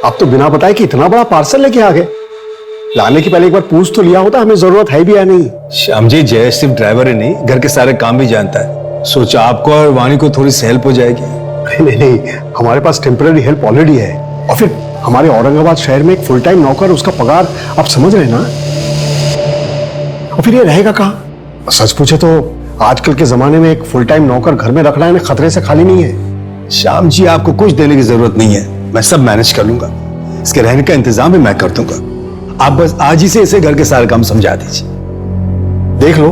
आप तो बिना बताए कि इतना बड़ा पार्सल लेके आ गए। लाने के पहले एक बार पूछ तो लिया होता, हमें जरूरत है भी या नहीं। श्याम जी, जय सिर्फ ड्राइवर ही नहीं, घर के सारे काम भी जानता है। सोचा आपको और वाणी को थोड़ी सी हेल्प हो जाएगी। नहीं नहीं, हमारे पास टेम्पररी हेल्प ऑलरेडी है। और फिर हमारे औरंगाबाद शहर में एक फुल टाइम नौकर, उसका पगार आप समझ रहे हैं ना। और फिर ये रहेगा कहाँ? सच पूछे तो आजकल के जमाने में एक फुल टाइम नौकर घर में रखना है खतरे से खाली नहीं है। श्याम जी, आपको कुछ देने की जरूरत नहीं है, मैं सब मैनेज कर लूंगा। इसके रहने का इंतजाम भी मैं कर दूंगा। आप बस आज ही से इसे घर के सारे काम समझा दीजिए। देख लो।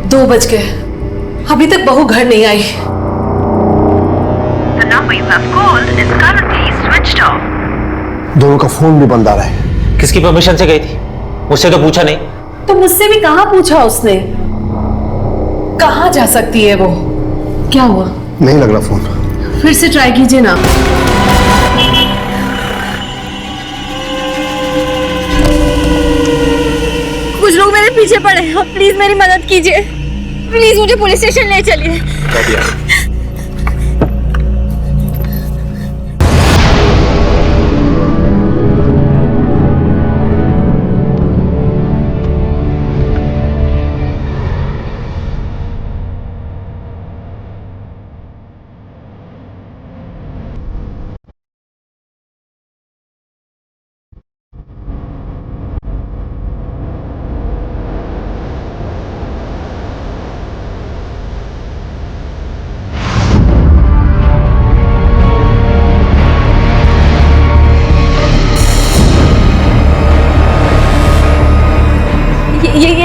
दो बज गए, अभी तक बहू घर नहीं आई। The number you have called is currently switched off. दोनों का फोन भी बंद आ रहा है। किसकी परमिशन से गई थी? मुझसे तो पूछा नहीं। तो मुझसे भी कहाँ पूछा उसने? कहाँ जा सकती है वो? क्या हुआ? नहीं लग रहा फोन। फिर से ट्राई कीजिए ना। कुछ लोग मेरे पीछे पड़े हैं, प्लीज मेरी मदद कीजिए। प्लीज मुझे पुलिस स्टेशन ले चलिए।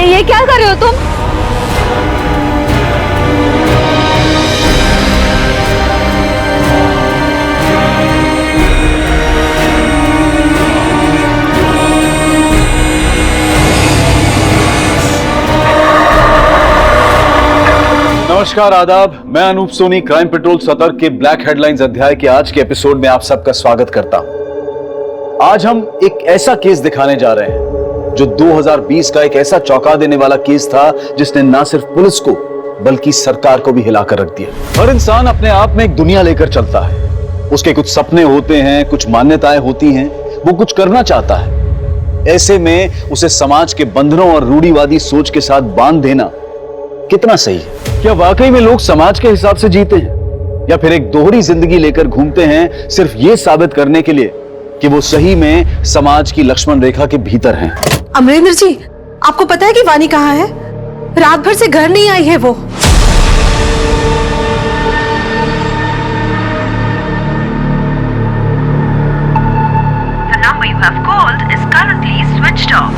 ये क्या कर रहे हो तुम? नमस्कार, आदाब। मैं अनूप सोनी, क्राइम पेट्रोल सतर्क के ब्लैक हेडलाइंस अध्याय के आज के एपिसोड में आप सबका स्वागत करता हूं। आज हम एक ऐसा केस दिखाने जा रहे हैं जो 2020 का एक ऐसा चौंका देने वाला केस था जिसने ना सिर्फ पुलिस को बल्कि सरकार को भी हिलाकर रख दिया। हर इंसान अपने आप में एक दुनिया लेकर चलता है। उसके कुछ सपने होते हैं, कुछ मान्यताएं होती हैं, वो कुछ करना चाहता है। ऐसे में उसे समाज के बंधनों और रूढ़िवादी सोच के साथ बांध देना कितना सही है? क्या वाकई में लोग समाज के हिसाब से जीते हैं या फिर एक दोहरी जिंदगी लेकर घूमते हैं सिर्फ ये साबित करने के लिए कि वो सही में समाज की लक्ष्मण रेखा के भीतर हैं? अमरेंद्र जी, आपको पता है कि वानी कहाँ है? रात भर से घर नहीं आई है वो। The number you have called is currently switched off.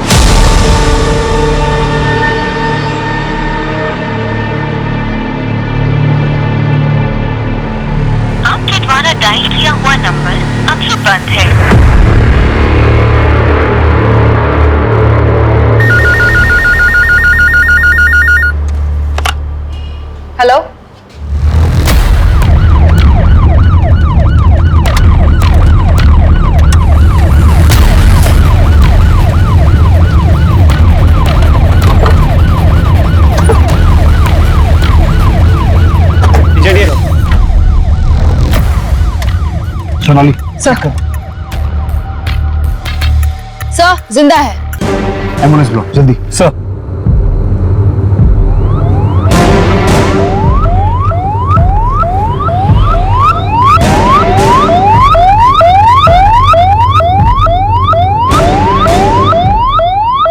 आपके द्वारा डायल किया हुआ नंबर अभी बंद है। Hello, Sonali sir. सर, जिंदा है। एम्बुलेंस बुलाओ जल्दी। सर,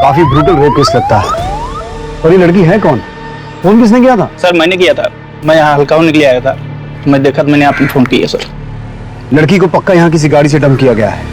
काफी ब्रूटल रेप केस लगता है। और ये लड़की है कौन? फोन किसने किया था? सर, मैंने किया था। मैं यहाँ हल्का होने के लिए आया था, मैं देखा तो मैंने आपको फोन किया। सर, लड़की को पक्का यहाँ किसी गाड़ी से डंप किया गया है।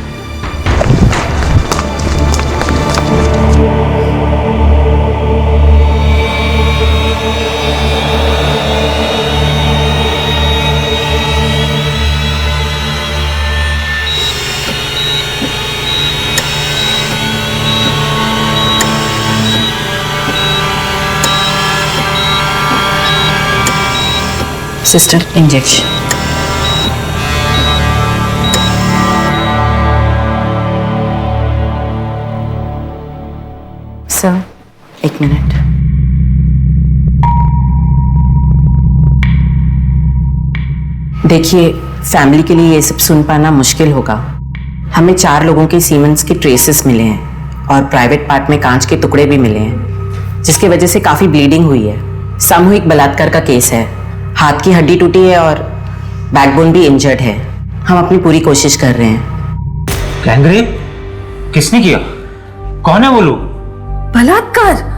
Sister, injection. एक मिनट। देखिए, फैमिली के लिए ये सब सुन पाना मुश्किल होगा। हमें 4 लोगों के सीमेंस के ट्रेसेस मिले हैं और प्राइवेट पार्ट में कांच के टुकड़े भी मिले हैं, जिसकी वजह से काफी ब्लीडिंग हुई है। सामूहिक बलात्कार का केस है। हाथ की हड्डी टूटी है और बैकबोन भी इंजर्ड है। हम अपनी पूरी कोशिश कर रहे हैं। गैंगरेप? किसने किया? कौन है वो लोग? बलात्कार?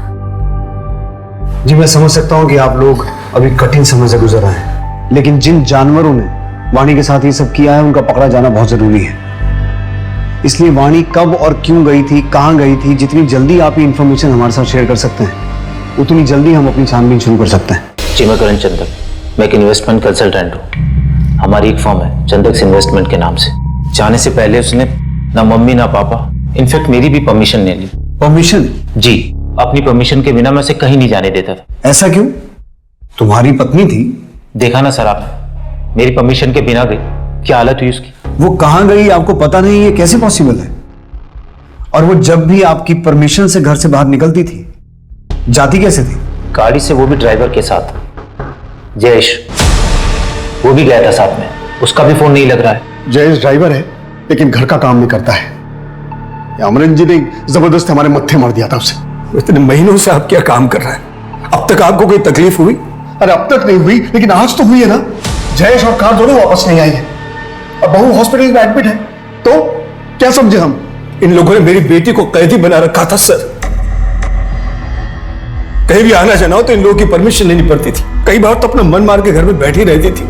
जी मैं समझ सकता हूँ कि आप लोग अभी कठिन समय से गुजर रहे हैं, लेकिन जिन जानवरों ने वाणी के साथ ये सब किया है उनका पकड़ा जाना बहुत जरूरी है। इसलिए वाणी कब और क्यों गई थी, कहाँ गई थी, जितनी जल्दी आप ये इंफॉर्मेशन हमारे साथ शेयर कर सकते हैं उतनी जल्दी हम अपनी छानबीन शुरू कर सकते हैं। जी मैं करण चंदक, मैं एक इन्वेस्टमेंट कंसल्टेंट हूँ। हमारी एक फर्म है चंदक इन्वेस्टमेंट के नाम से। जाने से पहले उसने ना मम्मी ना पापा, इनफैक्ट मेरी भी परमिशन ले ली। परमिशन? जी, अपनी परमिशन के बिना मैं उसे कहीं नहीं जाने देता था। ऐसा क्यों? तुम्हारी पत्नी थी। देखा ना सर आपने, मेरी परमिशन के बिना गई, क्या हालत हुई उसकी। वो कहाँ गई आपको पता नहीं, ये कैसे पॉसिबल है? और वो जब भी आपकी परमिशन से घर से बाहर निकलती थी, जाती कैसे थी? गाड़ी से, वो भी ड्राइवर के साथ। जयेश, वो भी गया था साथ में, उसका भी फोन नहीं लग रहा है। जयेश ड्राइवर है लेकिन घर का काम नहीं करता है। अमरन जी ने जबरदस्त हमारे मत्थे मार दिया था उसे। इतने महीनों से आप क्या काम कर रहा है? अब तक आपको कोई तकलीफ हुई? अरे अब तक नहीं हुई, लेकिन आज तो हुई है ना। जयेश और कार दोनों वापस नहीं आई है। अब बहू हॉस्पिटल में एडमिट है, तो क्या समझे हम? इन लोगों ने मेरी बेटी को कैदी बना रखा था सर। कहीं भी आना जाना हो तो इन लोगों की परमिशन लेनी पड़ती थी। कई बार तो अपना मन मार के घर में बैठी रहती थी।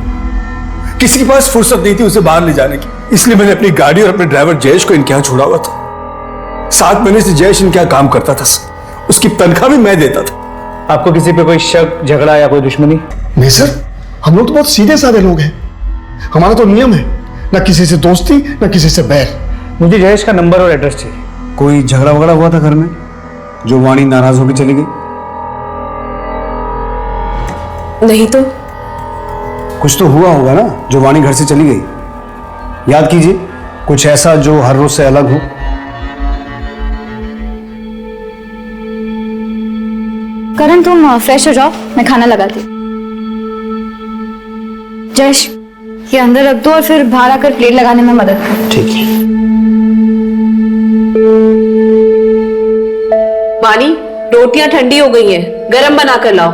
किसी के पास फुर्सत नहीं थी उसे बाहर ले जाने की। इसलिए मैंने अपनी गाड़ी और अपने ड्राइवर जयेश को इनके यहां छोड़ा हुआ था। 7 महीने से जयेश इनके यहां काम करता था सर। उसकी तनख्वाह भी मैं देता था। आपको किसी पे कोई शक, झगड़ा या कोई दुश्मनी? नहीं सर, हम लोग तो बहुत सीधे साधे लोग हैं। हमारा तो नियम है, ना किसी से दोस्ती ना किसी से बैर। मुझे जयेश का नंबर और एड्रेस चाहिए। कोई झगड़ा वगड़ा हुआ था घर में जो वाणी नाराज होकर चली गई? नहीं तो। कुछ तो हुआ होगा ना जो वाणी घर से चली गई। याद कीजिए, कुछ ऐसा जो हर रोज से अलग हो। करण तुम फ्रेश हो जाओ, मैं खाना लगाती हूँ। जयेश, ये अंदर रख दो और फिर बाहर आकर प्लेट लगाने में मदद करो। ठीक है। वाणी, रोटियां ठंडी हो गई हैं, गरम बना कर लाओ।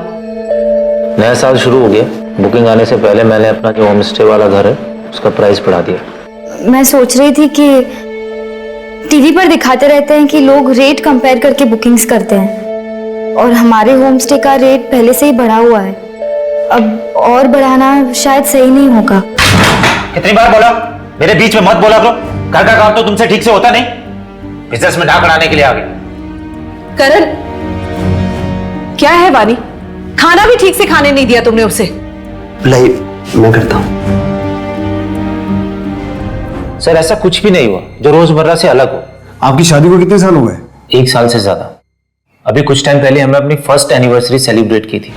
नया साल शुरू हो गया, बुकिंग आने से पहले मैंने अपना जो होम स्टे वाला घर है उसका प्राइस बढ़ा दिया। मैं सोच रही थी कि टीवी पर दिखाते रहते हैं कि लोग रेट कंपेयर करके बुकिंग्स करते हैं और हमारे होम स्टे का रेट पहले से ही बढ़ा हुआ है। अब और बढ़ाना शायद सही नहीं होगा। कितनी बार बोला, मेरे बीच में मत बोला करो। घर का काम तो तुमसे ठीक से होता नहीं, बिजनेस में डाक अड़ाने के लिए आ गए। करण, क्या है वाणी? खाना भी ठीक से खाने नहीं दिया तुमने उसे। मैं करता हूं। सर ऐसा कुछ भी नहीं हुआ जो रोजमर्रा से अलग हो। आपकी शादी को कितने साल हो गए? 1 साल से ज्यादा। अभी कुछ टाइम पहले हमने अपनी फर्स्ट एनिवर्सरी सेलिब्रेट की थी।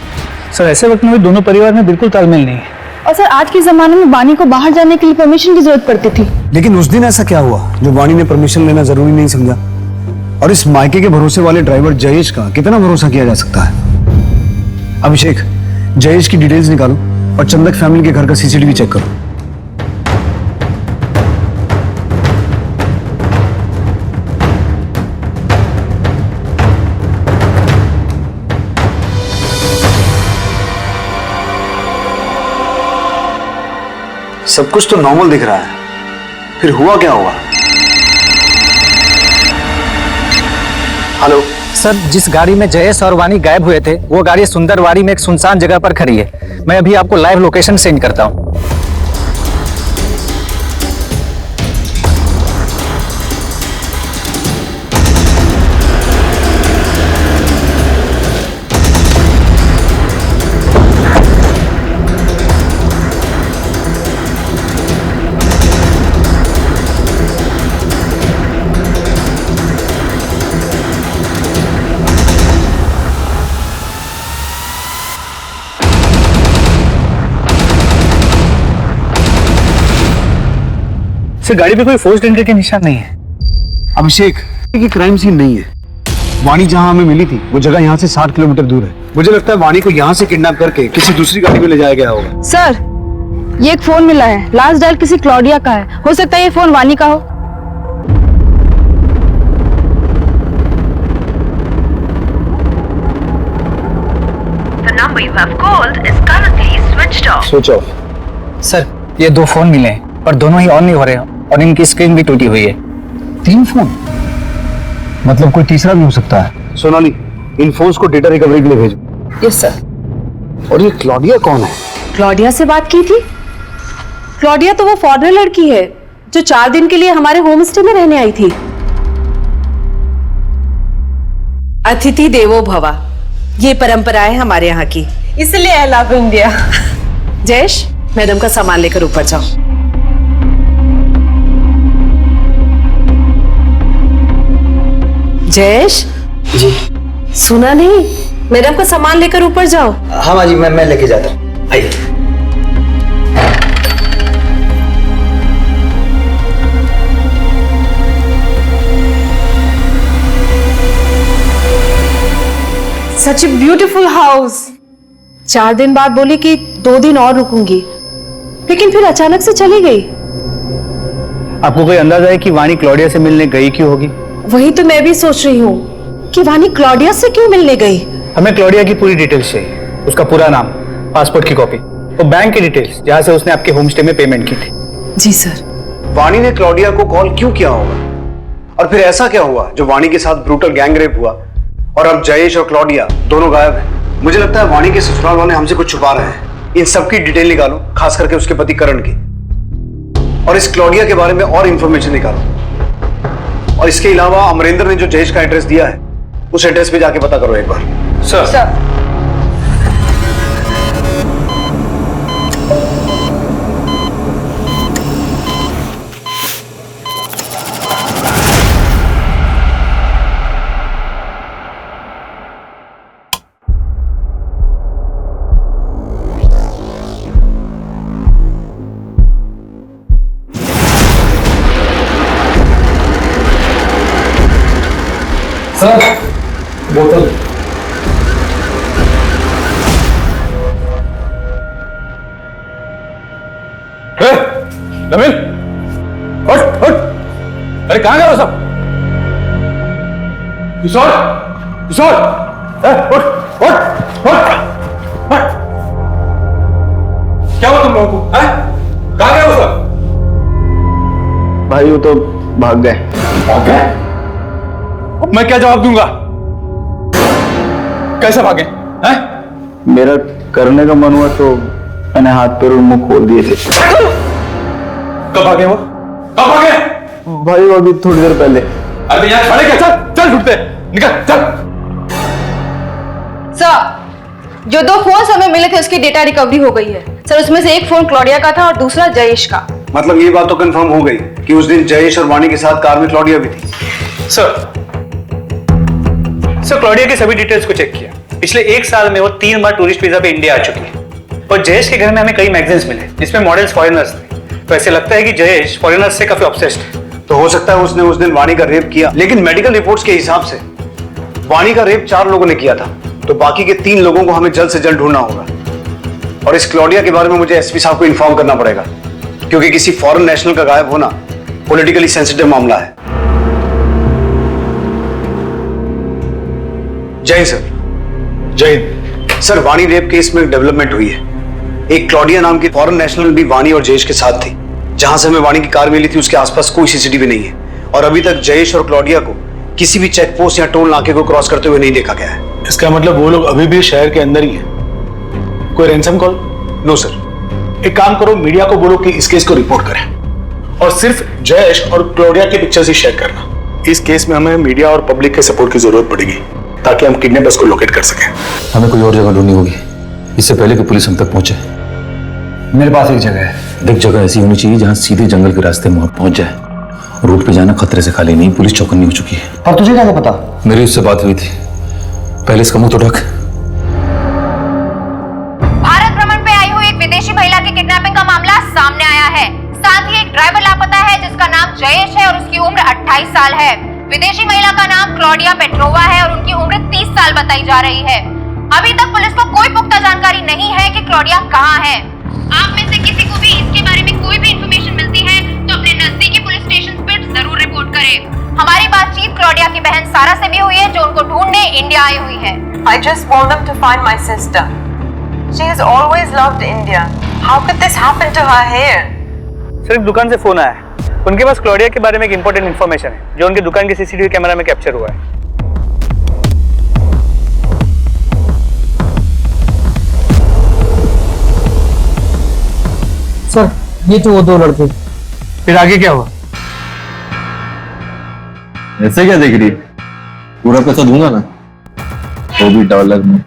सर ऐसे वक्त में भी दोनों परिवार में बिल्कुल तालमेल नहीं है। और सर आज के जमाने में वाणी को बाहर जाने के लिए परमिशन की जरूरत पड़ती थी। लेकिन उस दिन ऐसा क्या हुआ जो वाणी ने परमिशन लेना जरूरी नहीं समझा? और इस मायके के भरोसे वाले ड्राइवर जयेश का कितना भरोसा किया जा सकता है? अभिषेक, जयेश की डिटेल्स निकालो और चंदक फैमिली के घर का सीसीटीवी चेक करो। सब कुछ तो नॉर्मल दिख रहा है, फिर हुआ क्या होगा? हेलो सर, जिस गाड़ी में जयेश और वाणी गायब हुए थे वो गाड़ी सुंदरवाड़ी में एक सुनसान जगह पर खड़ी है। मैं अभी आपको लाइव लोकेशन सेंड करता हूं। सर गाड़ी पे कोई फोर्स्ड एंट्री के निशान नहीं है। अभिषेक, ये क्राइम सीन नहीं है। वाणी जहाँ हमें मिली थी वो जगह यहाँ से 60 किलोमीटर दूर है। मुझे लगता है वाणी को यहाँ से किडनैप करके किसी दूसरी गाड़ी में ले जाया गया होगा। सर, ये एक फोन मिला है, लास्ट डायल किसी क्लॉडिया का है। हो सकता है ये फोन वाणी का हो। The number you have called is currently switched off. Switch off. Sir, ये 2 फोन मिले हैं और दोनों ही ऑन नहीं हो रहे हैं और इनकी स्क्रीन भी टूटी हुई है। 3 फोन, मतलब कोई तीसरा भी हो सकता है। सोनाली, इन फोन्स को डेटा रिकवरी के लिए भेजो। Yes sir. और ये क्लॉडिया कौन है? क्लॉडिया से बात की थी? क्लॉडिया तो वो फॉरेनर लड़की है जो 4 दिन के लिए हमारे होम स्टे में रहने आई थी। अतिथि देवो भवा, ये परंपरा है हमारे यहाँ की, इसलिए I love India. Jayesh, madam का सामान लेकर ऊपर जाओ। जयेश जी। सुना नहीं? मैडम का सामान लेकर ऊपर जाओ। हाँ माँ जी, मैं लेके जाता हूँ। आइए। सच ए ब्यूटीफुल हाउस। 4 दिन बाद बोली कि 2 दिन और रुकूंगी, लेकिन फिर अचानक से चली गई। आपको कोई अंदाजा है कि वाणी क्लॉडिया से मिलने गई क्यों होगी? वही तो मैं भी सोच रही हूँ कि वाणी क्लॉडिया से क्यों मिलने गई। हमें क्लॉडिया की पूरी डिटेल्स चाहिए, उसका पूरा नाम, पासपोर्ट की कॉपी, वो बैंक की डिटेल्स जहाँ से उसने आपके होम स्टे में पेमेंट की थी। जी सर। वाणी ने क्लॉडिया को कॉल क्यों किया होगा? और फिर ऐसा क्या हुआ जो वाणी के साथ ब्रूटल गैंग रेप हुआ और अब जयेश और क्लॉडिया दोनों गायब हैं? मुझे लगता है वाणी के ससुराल वाले हमसे कुछ छुपा रहे हैं। इन सब की डिटेल निकालो, खास करके उसके पति करण की, और इस क्लॉडिया के बारे में और इंफॉर्मेशन निकालो। और इसके अलावा अमरेंद्र ने जो जयेश का एड्रेस दिया है उस एड्रेस पे जाके पता करो एक बार। सर। बोतल। नमिल, उठ उठ। अरे कहाँ गए हो सब? किशोर, किशोर, उठ उठ उठ। क्या हुआ तुम लोगों को? कहाँ गए हो सब? भाई वो तो भाग गए। भाग गए? अब मैं क्या जवाब दूंगा? कैसे भागे? हैं? मेरा करने का मन हुआ तो मैंने हाथ पैर और मुंह खोल दिए थे। कब भागे वो? कब भागे? भाई वो अभी थोड़ी देर पहले। अरे यार खड़े क्या? चल चल ढूंढते, निकल चल। सर, जो 2 फोन हमें मिले थे उसकी डेटा रिकवरी हो गई है। सर, उसमें से एक फोन क्लॉडिया का था और दूसरा जयेश का। मतलब ये बात तो कंफर्म हो गई कि उस दिन जयेश और वाणी के साथ कार में क्लॉडिया भी थी। सर, क्लॉडिया की सभी डिटेल्स को चेक किया। पिछले 1 साल में वो 3 बार टूरिस्ट वीजा पे इंडिया आ चुकी है। और जयेश के घर में हमें कई मैगजीन्स मिले जिसमें मॉडल्स फॉरेनर्स थे। तो ऐसे लगता है कि जयेश फॉरेनर्स से काफी ऑब्सेस्ड है। तो हो सकता है उसने उस दिन वाणी का रेप किया, लेकिन मेडिकल रिपोर्ट्स के हिसाब से वाणी का रेप 4 लोगों ने किया था, तो बाकी के 3 लोगों को हमें जल्द से जल्द ढूंढना होगा। और इस क्लॉडिया के बारे में मुझे एसपी साहब को इन्फॉर्म करना पड़ेगा, क्योंकि किसी फॉरेन नेशनल का गायब होना पॉलिटिकली सेंसिटिव मामला है। जय हिंद सर। जय हिंद। सर, वाणी रेप केस में डेवलपमेंट हुई है। एक क्लॉडिया नाम की फॉरेन नेशनल भी वाणी और जयेश के साथ थी। जहां से हमें वाणी की कार मिली थी उसके आसपास कोई सीसीटीवी नहीं है, और अभी तक जयेश और क्लॉडिया को किसी भी चेक पोस्ट या टोल नाके को क्रॉस करते हुए नहीं देखा गया है। इसका मतलब वो लोग अभी भी शहर के अंदर ही हैं। कोई रैंसम कॉल? No sir. एक काम करो, मीडिया को बोलो कि इस केस को रिपोर्ट करें और सिर्फ जयेश और क्लॉडिया की पिक्चर्स ही शेयर करना। इस केस में हमें मीडिया और पब्लिक के सपोर्ट की जरूरत पड़ेगी ताकि हम किडनैपर्स को लोकेट कर सकें। हमें कोई और जगह ढूंढनी होगी इससे पहले कि पुलिस हम तक पहुंचे। मेरे पास एक जगह है। देख, जगह ऐसी होनी चाहिए जहां सीधे जंगल के रास्ते में पहुंच जाए। रोड पे जाना खतरे से खाली नहीं, पुलिस चौकन्नी हो चुकी है। और तुझे क्या पता? मेरी उससे बात हुई थी, पहले इसका मुंह तो ढक। भारत भ्रमण पे आई हुई एक विदेशी महिला की किडनैपिंग का मामला सामने आया है। साथ ही एक ड्राइवर लापता है जिसका नाम जयेश है और उसकी उम्र 28 साल है। विदेशी महिला का नाम क्लॉडिया पेट्रोवा है और उनकी उम्र 30 साल बताई जा रही है। अभी तक पुलिस को कोई पुख्ता जानकारी नहीं है कि क्लॉडिया कहाँ है। आप में से किसी को भी इसके बारे में कोई भी इंफॉर्मेशन मिलती है तो अपने नजदीकी पुलिस स्टेशन पर जरूर रिपोर्ट करें। हमारी बातचीत क्लॉडिया की बहन सारा से भी हुई है, जो उनको ढूंढने इंडिया आई हुई है। I just want them to find my sister. She has always loved India. How could this happen to her here? Sir, एक दुकान से फोन आया है। उनके पास क्लॉडिया के बारे में एक इंपॉर्टेंट इन्फॉर्मेशन है जो उनकी दुकान के सीसीटीवी कैमरा में कैप्चर हुआ है। सर, ये तो वो 2 लड़के। फिर आगे क्या हुआ? ऐसे क्या देख रही है? पूरा पैसा दूंगा ना, वो भी डॉलर में।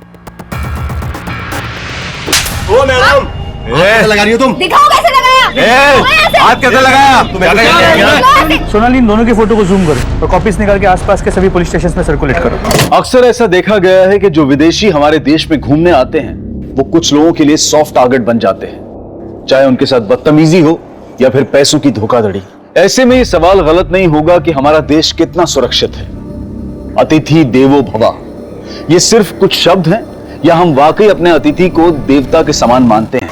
ओ मैडम, कैसे लगा रही हो तुम? दिखाओ कैसे लगाया। हाथ कैसे लगाया? सोनाली, इन दोनों की फोटो को जूम करो और कॉपीज निकाल के आसपास के सभी पुलिस स्टेशन में सर्कुलेट करो। अक्सर ऐसा देखा गया है कि जो विदेशी हमारे देश में घूमने आते हैं वो कुछ लोगों के लिए सॉफ्ट टारगेट बन जाते हैं, चाहे उनके साथ बदतमीजी हो या फिर पैसों की धोखाधड़ी। ऐसे में ये सवाल गलत नहीं होगा कि हमारा देश कितना सुरक्षित है। अतिथि देवो भव, ये सिर्फ कुछ शब्द हैं या हम वाकई अपने अतिथि को देवता के समान मानते हैं?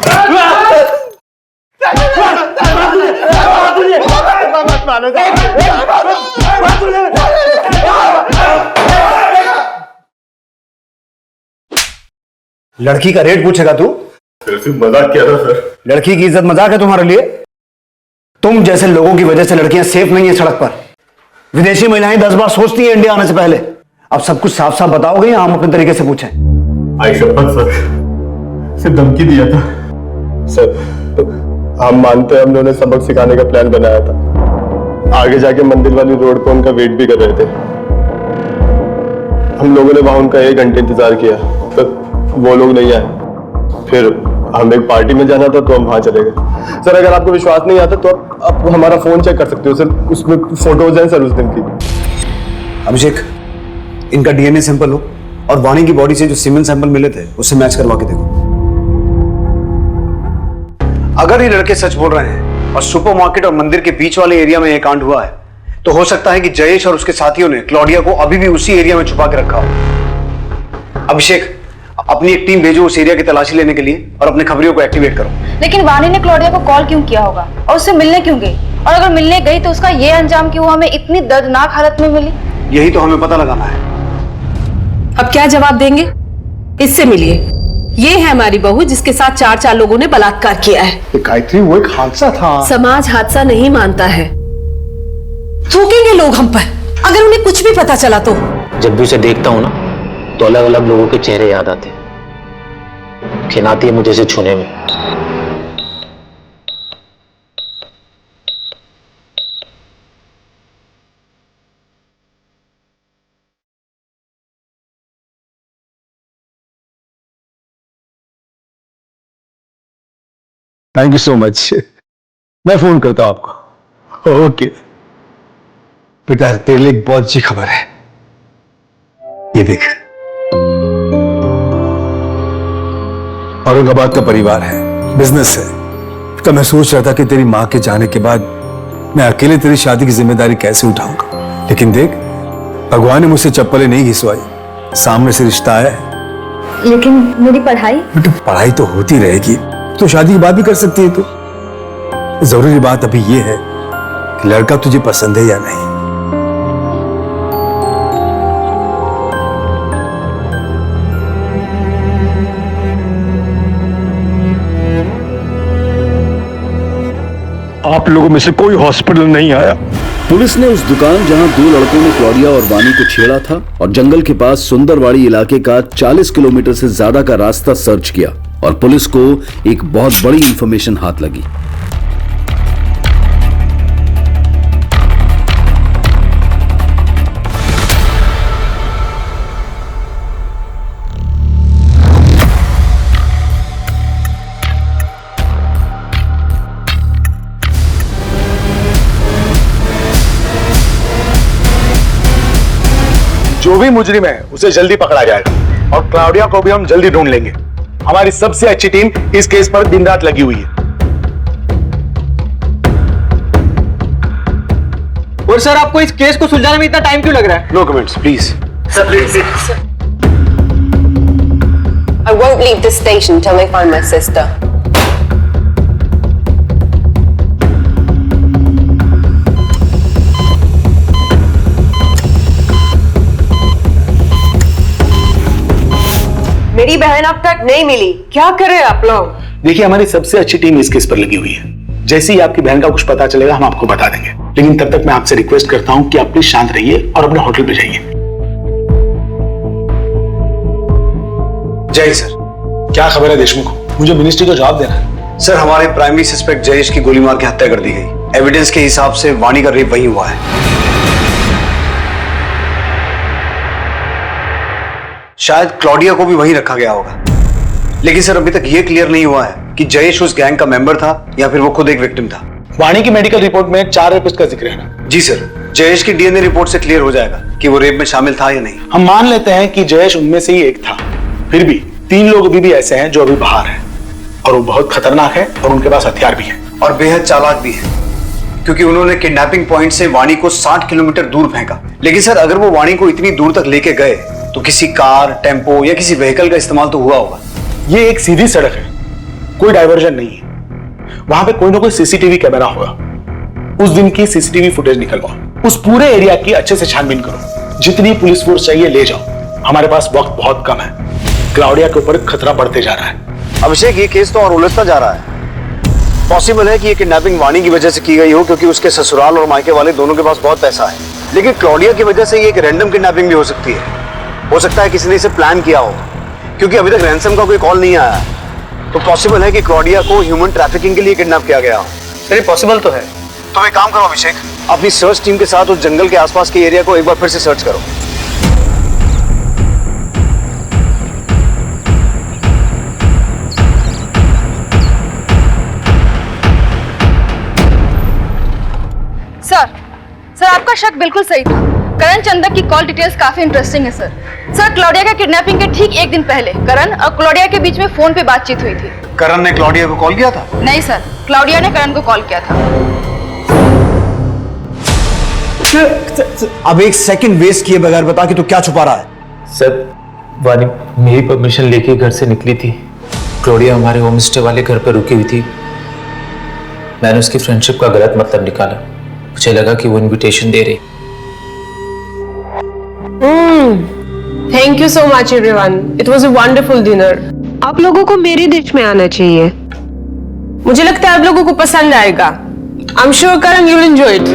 लड़की का रेट पूछेगा तू? सिर्फ मजाक किया था सर। लड़की की इज्जत मजाक है तुम्हारे लिए? तुम जैसे लोगों की वजह से लड़कियां सेफ नहीं है सड़क पर। विदेशी महिलाएं 10 बार सोचती हैं इंडिया आने से पहले। अब सब कुछ साफ साफ बताओगे या हम अपने तरीके से पूछें? आई शपथ सर, सिर्फ धमकी दिया था सर। हम मानते हैं, हमने उन्हें सबक सिखाने का प्लान बनाया था। आगे जाके मंदिर वाली रोड पर उनका वेट भी कर रहे थे। हम लोगों ने वहां उनका 1 घंटे इंतजार किया, पर वो लोग नहीं आए। फिर हम एक पार्टी में जाना था तो हम वहां चले गए। सर, अगर आपको विश्वास नहीं आता तो आप हमारा फोन चेक कर सकते हो सर, उसमें फोटोज हैं सर उस दिन की। अभिषेक, इनका डीएनए सैंपल हो और वाणी की बॉडी से जो सीमेंट सैंपल मिले थे उससे मैच करवा के देखो। अगर ये लड़के सच बोल रहे हैं और सुपरमार्केट और मंदिर के बीच वाले एरिया में ये कांड हुआ है, तो हो सकता है कि जयेश और उसके साथियों ने क्लॉडिया को अभी भी उसी एरिया में छुपा के रखा हो। अभिषेक, अपनी एक टीम भेजो उस एरिया की तलाशी लेने के लिए और अपने खबरियों को एक्टिवेट करो। लेकिन वाणी ने क्लॉडिया को कॉल क्यों किया होगा और उससे मिलने क्यों गई? और अगर मिलने गई तो उसका ये अंजाम क्यों हमें इतनी दर्दनाक हालत में मिली? यही तो हमें पता लगाना है। अब क्या जवाब देंगे? इससे मिलिए। ये है हमारी बहू जिसके साथ 4 लोगों ने बलात्कार किया है। गायत्री, वो एक हादसा था। समाज हादसा नहीं मानता है। थूकेंगे लोग हम पर अगर उन्हें कुछ भी पता चला तो। जब भी उसे देखता हूं ना तो अलग अलग लोगों के चेहरे याद आते हैं। खिनाती है मुझे इसे छूने में। Thank you so much. मैं फोन करता हूं आपको। ओके बेटा, तेरे लिए एक बहुत अच्छी खबर है। ये देख, औरंगाबाद का परिवार है, बिजनेस है। तो मैं सोच रहा था कि तेरी मां के जाने के बाद मैं अकेले तेरी शादी की जिम्मेदारी कैसे उठाऊंगा, लेकिन देख, भगवान ने मुझसे चप्पलें नहीं घिसवाई, सामने से रिश्ता आया है। लेकिन मेरी पढ़ाई? बेटा, पढ़ाई तो होती रहेगी, तो शादी की बात भी कर सकती है तू। जरूरी बात अभी ये है कि लड़का तुझे पसंद है या नहीं। आप लोगों में से कोई हॉस्पिटल नहीं आया। पुलिस ने उस दुकान जहां 2 लड़कों ने क्लॉडिया और वानी को छेड़ा था और जंगल के पास सुंदरवाड़ी इलाके का 40 किलोमीटर से ज्यादा का रास्ता सर्च किया और पुलिस को एक बहुत बड़ी इंफॉर्मेशन हाथ लगी। जो भी मुजरिम है उसे जल्दी पकड़ा जाएगा और क्लाउडिया को भी हम जल्दी ढूंढ लेंगे। हमारी सबसे अच्छी टीम इस केस पर दिन रात लगी हुई है। और सर आपको इस केस को सुलझाने में इतना टाइम क्यों लग रहा है? No comments please. Sir please I won't leave this station till they find my sister. मेरी बहन अब तक नहीं मिली, क्या करें आप लोग? देखिए, हमारी सबसे अच्छी टीम इस केस पर लगी हुई है। जैसे ही आपकी बहन का कुछ पता चलेगा हम आपको बता देंगे, लेकिन तब तक मैं आपसे रिक्वेस्ट करता हूं कि आप प्लीज शांत रहिए और अपने होटल पे जाइए। जय सर। क्या खबर है देशमुख? मुझे मिनिस्ट्री को जवाब देना है। सर, हमारे प्राइमरी सस्पेक्ट जयेश की गोली मार के हत्या कर दी गई। एविडेंस के हिसाब से वाणी का रेप वहीं हुआ है। शायद क्लॉडिया को भी वहीं रखा गया होगा, लेकिन सर अभी तक यह क्लियर नहीं हुआ है कि जयेश उस गैंग का मेंबर था या फिर वो खुद एक विक्टिम था। वाणी की मेडिकल रिपोर्ट में 4 रेपिस्ट का जिक्र है ना? जी सर, जयेश की डीएनए रिपोर्ट से क्लियर हो जाएगा कि वो रेप में शामिल था या नहीं। हम मान लेते हैं कि जयेश उनमें से ही एक था, फिर भी 3 लोग अभी भी ऐसे हैं जो अभी बाहर हैं और वो बहुत खतरनाक है और उनके पास हथियार भी है और बेहद चालाक भी है, क्योंकि उन्होंने किडनैपिंग पॉइंट से वाणी को 60 किलोमीटर दूर फेंका। लेकिन सर, अगर वो वाणी को इतनी दूर तक लेके गए तो किसी कार, टेम्पो या किसी व्हीकल का इस्तेमाल तो हुआ होगा। ये एक सीधी सड़क है, कोई डाइवर्जन नहीं है। वहां पे कोई ना कोई सीसीटीवी कैमरा होगा। उस दिन की सीसीटीवी फुटेज निकलवाओ, उस पूरे एरिया की अच्छे से छानबीन करो। जितनी पुलिस फोर्स चाहिए ले जाओ, हमारे पास वक्त बहुत कम है। क्लाउडिया के ऊपर खतरा बढ़ते जा रहा है। अभिषेक, ये केस तो और उलझता जा रहा है। पॉसिबल है कि ये किडनैपिंग वाणी की वजह से की गई हो, क्योंकि उसके ससुराल और मायके वाले दोनों के पास बहुत पैसा है। लेकिन क्लॉडिया की वजह से ये एक रैंडम किडनैपिंग भी हो सकती है। हो सकता है किसी ने इसे प्लान किया हो, क्योंकि अभी तक रैंसम का कोई कॉल नहीं आया। तो पॉसिबल है कि क्लॉडिया को ह्यूमन ट्रैफिकिंग के लिए किडनैप किया गया हो। सर, पॉसिबल तो है। तो एक काम करो अभिषेक, अपनी सर्च टीम के साथ उस जंगल के आसपास के एरिया को एक बार फिर से सर्च करो। सर आपका शक बिल्कुल सही था। करण चंदक की कॉल डिटेल्स काफी इंटरेस्टिंग है सर। सर, क्लॉडिया का किडनैपिंग के ठीक 1 दिन पहले करण और क्लॉडिया के बीच में फोन पे बातचीत हुई थी। करण ने क्लॉडिया को कॉल किया था? नहीं सर, क्लॉडिया ने करण को कॉल किया था। अब 1 सेकंड वेस्ट किए बगैर बता कि तू क्या छुपा रहा है? सर, वानी मेरी परमिशन लेके घर से निकली थी। क्लॉडिया हमारे होम स्टे वाले घर पर रुकी हुई थी। मैंने उसकी फ्रेंडशिप का गलत मतलब निकाला। मुझे लगा कि वो इनविटेशन दे रही। Thank you so much everyone, it was a wonderful dinner. आप लोगों को मेरी डिश में आना चाहिए, मुझे लगता है आप लोगों को पसंद आएगा। I am sure Karan you will enjoy it.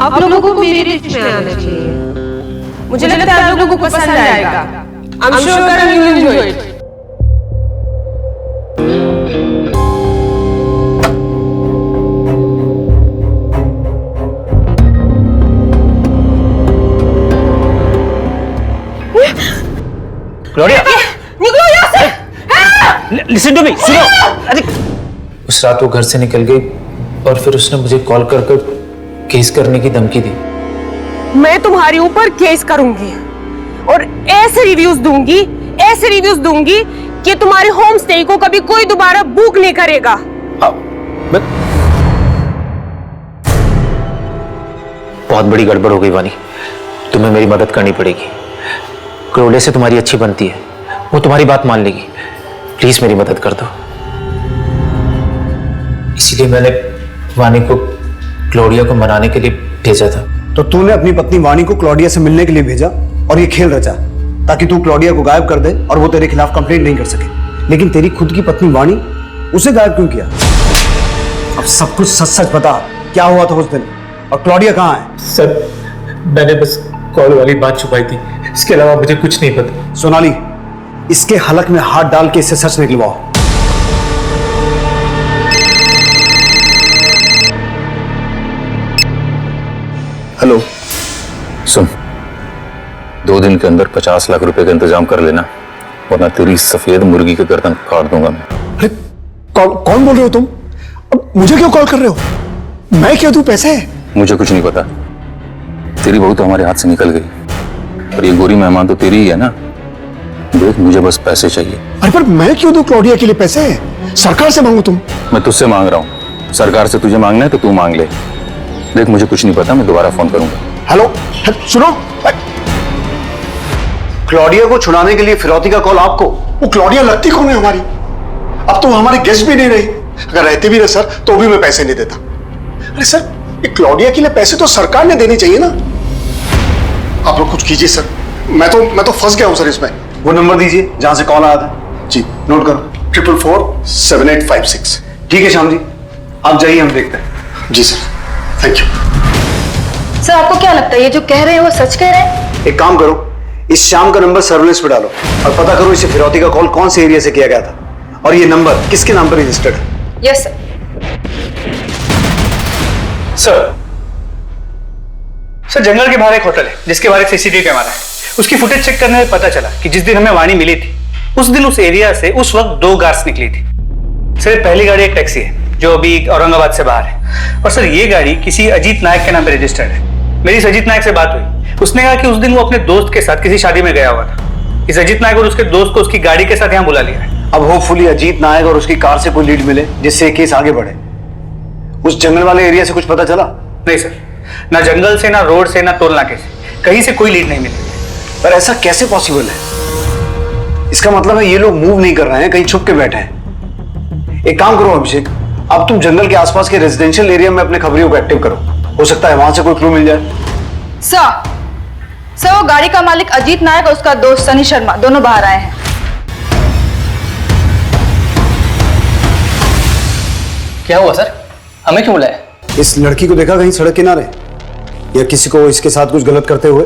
आप लोगों को मेरी डिश में आना चाहिए, मुझे लगता है आप लोगों को पसंद आएगा। I am sure Karan you will enjoy it. Claudia, निकलो यहाँ से। लिसन टू मी, सुनो। अरे उस रात वो घर से निकल गई और फिर उसने मुझे कॉल कर केस करने की धमकी दी। मैं तुम्हारे ऊपर केस करूंगी और ऐसे रिव्यूज दूंगी कि तुम्हारे होम स्टे को कभी कोई दोबारा बुक नहीं करेगा। बहुत बड़ी गड़बड़ हो गई वानी, तुम्हें मेरी मदद करनी पड़ेगी। क्लॉडिया से तुम्हारी अच्छी बनती है, वो तुम्हारी बात मान लेगी। प्लीज मेरी मदद कर दो। इसीलिए मैंने वानी को क्लॉडिया को मनाने के लिए भेजा था। तो तूने अपनी पत्नी वानी को क्लॉडिया से मिलने के लिए भेजा और ये खेल रचा ताकि तू क्लॉडिया को गायब कर दे और वो तेरे खिलाफ कंप्लेंट नहीं कर सके। लेकिन तेरी खुद की पत्नी वानी, उसे गायब क्यों किया? अब सब कुछ सच सच बता, क्या हुआ था उस दिन और क्लॉडिया कहाँ है? सर, मैंने बस कॉल वाली बात छुपाई थी, इसके अलावा मुझे कुछ नहीं पता। सोनाली, इसके हलक में हाथ डाल के इससे सच निकलवाओ। हेलो, सुन, 2 दिन के अंदर 50 लाख रुपए का इंतजाम कर लेना, वरना तेरी सफेद मुर्गी के गर्दन काट दूंगा मैं। अरे कौन बोल रहे हो तुम? अब मुझे क्यों कॉल कर रहे हो? मैं क्यों दूं पैसे? मुझे कुछ नहीं पता। तेरी बहू तो हमारे हाथ से निकल गई और ये गोरी मेहमान तो तेरी ही है ना। देख, मुझे बस पैसे चाहिए। अरे पर मैं क्यों दूं क्लॉडिया के लिए पैसे? सरकार से मांगू तुम? मैं तुझसे मांग रहा हूँ। सरकार से तुझे मांगना है तो तू मांग ले। देख मुझे कुछ नहीं पता, मैं दोबारा फोन करूंगा। हेलो, सुनो, क्लॉडिया को छुड़ाने के लिए फिरौती का कॉल आपको? वो क्लॉडिया लगती कौन है हमारी? अब तो वो हमारी गेस्ट भी नहीं रही। अगर रहते भी रहे सर तो भी मैं पैसे नहीं देता। अरे सर, ये क्लॉडिया के लिए पैसे तो सरकार ने देने चाहिए ना। आप लोग कुछ कीजिए सर, मैं तो फंस गया हूं सर इसमें। वो नंबर दीजिए जहां से कॉल आया था। जी नोट करो, 444-7856। ठीक है श्याम जी, आप जाइए, हम देखते हैं। जी सर, थैंक यू। सर आपको क्या लगता है ये जो कह रहे हैं वो सच कह रहे हैं? एक काम करो, इस श्याम का नंबर सर्विलेंस पे डालो और पता करो इसे फिरौती का कॉल कौन से एरिया से किया गया था और ये नंबर किसके नाम पर रजिस्टर्ड है। Yes sir. सर जंगल के बाहर एक होटल है जिसके बाहर एक सीसीटीवी कैमरा है। उसकी फुटेज चेक करने में पता चला कि जिस दिन हमें वाणी मिली थी उस दिन उस एरिया से उस वक्त 2 कार्स निकली थी। सर पहली गाड़ी एक टैक्सी है जो अभी औरंगाबाद से बाहर है, और सर ये गाड़ी किसी अजीत नायक के नाम पे रजिस्टर्ड है। मेरी इस अजीत नायक से बात हुई, उसने कहा कि उस दिन वो अपने दोस्त के साथ किसी शादी में गया हुआ था। इस अजीत नायक और उसके दोस्त को उसकी गाड़ी के साथ यहाँ बुला लिया है। अब होपफुली अजीत नायक और उसकी कार से कोई लीड मिले जिससे केस आगे बढ़े। उस जंगल वाले एरिया से कुछ पता चला? नहीं सर, ना जंगल से, ना रोड से, ना टोल नाके से, कहीं से कोई लीड नहीं मिली। पर ऐसा कैसे पॉसिबल है? इसका मतलब है ये लोग मूव नहीं कर रहे हैं, कहीं छुप के बैठे हैं। एक काम करो अभिषेक, अब तुम जंगल के आसपास के रेजिडेंशियल एरिया में अपने खबरियों को एक्टिव करो, हो सकता है वहां से कोई क्लू मिल जाए। सर वो गाड़ी का मालिक अजीत नायक और उसका दोस्त सनी शर्मा दोनों बाहर आए हैं। क्या हुआ सर, हमें क्यों बुलाया? इस लड़की को देखा कहीं सड़क किनारे, या किसी को इसके साथ कुछ गलत करते हुए?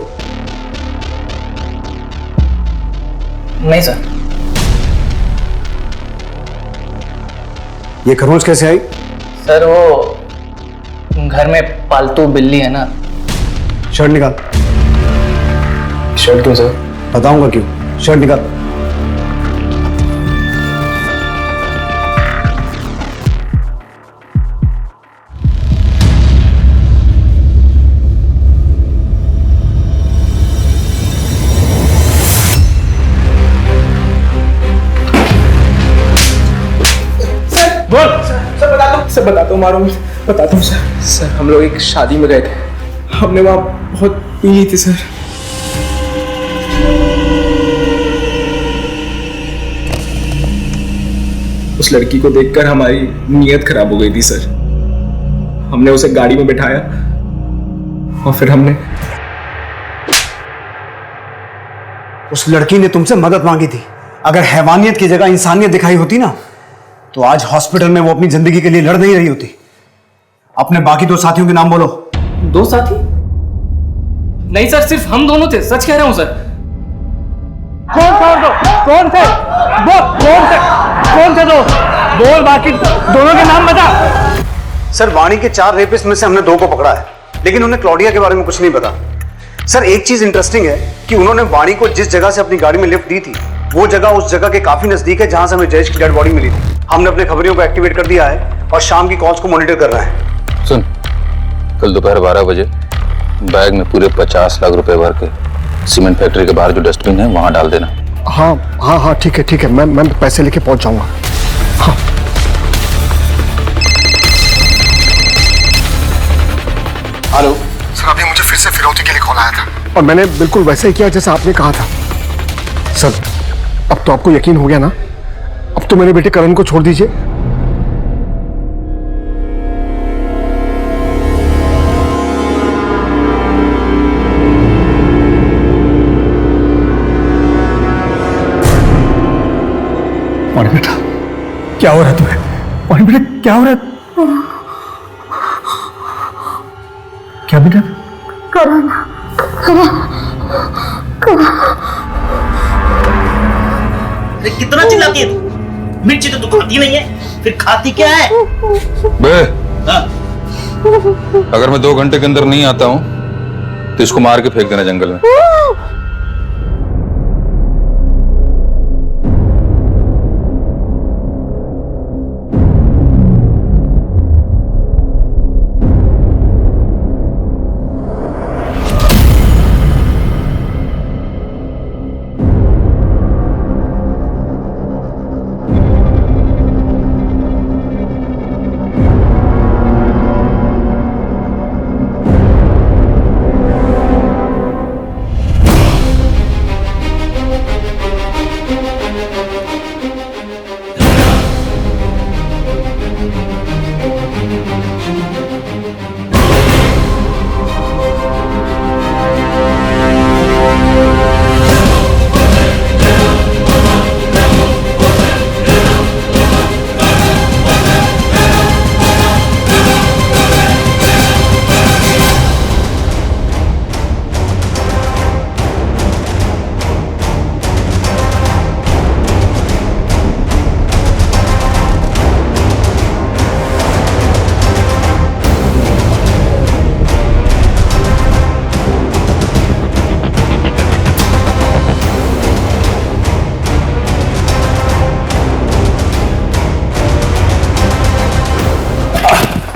नहीं सर। ये खरोंच कैसे आई? सर वो घर में पालतू बिल्ली है ना। शर्ट निकाल। शर्ट क्यों सर? बताऊंगा क्यों, शर्ट निकाल। सर बताता हूँ, मारो बताता हूँ सर। सर हम लोग एक शादी में गए थे, हमने वहां बहुत पी ली थी सर। उस लड़की को देखकर हमारी नीयत खराब हो गई थी सर। हमने उसे गाड़ी में बिठाया और फिर हमने उस लड़की ने तुमसे मदद मांगी थी। अगर हैवानियत की जगह इंसानियत दिखाई होती ना तो आज हॉस्पिटल में वो अपनी जिंदगी के लिए लड़ नहीं रही होती। अपने बाकी 2 साथियों के नाम बोलो। 2 साथी? नहीं सर, सिर्फ हम दोनों थे, सच कह रहा हूं सर। कौन थे? बोल, बाकी दोनों के नाम बता। सर वाणी के 4 रेपिस्ट में से हमने 2 को पकड़ा है, लेकिन उन्हें क्लॉडिया के बारे में कुछ नहीं पता। सर एक चीज इंटरेस्टिंग है कि उन्होंने वाणी को जिस जगह से अपनी गाड़ी में लिफ्ट दी थी वो जगह उस जगह के काफी नजदीक है जहां से हमें जयेश की डेड बॉडी मिली थी। हमने अपने खबरियों को एक्टिवेट कर दिया है और शाम की कॉल्स को मॉनिटर कर रहे हैं। सुन, कल दोपहर 12 बजे बैग में पूरे 50 लाख रुपए भर के सीमेंट फैक्ट्री के बाहर जो डस्टबिन है वहां डाल देना। हाँ हाँ हाँ ठीक है, मैं पैसे लेके पहुंच जाऊंगा। हाँ। हेलो सर, अभी मुझे फिर से फिरौती के लिए कॉल आया था और मैंने बिल्कुल वैसे ही किया जैसा आपने कहा था। सर अब तो आपको यकीन हो गया ना? अब तो मेरे बेटे करण को छोड़ दीजिए। वाणी बेटा, क्या हो रहा है तुम्हें? वाणी बेटा क्या हो रहा है? क्या बेटा? कितना चिल्लाती है तू? मिर्ची तो तू खाती नहीं है, फिर खाती क्या है? बे, अगर मैं 2 घंटे के अंदर नहीं आता हूं तो इसको मार के फेंक देना जंगल में।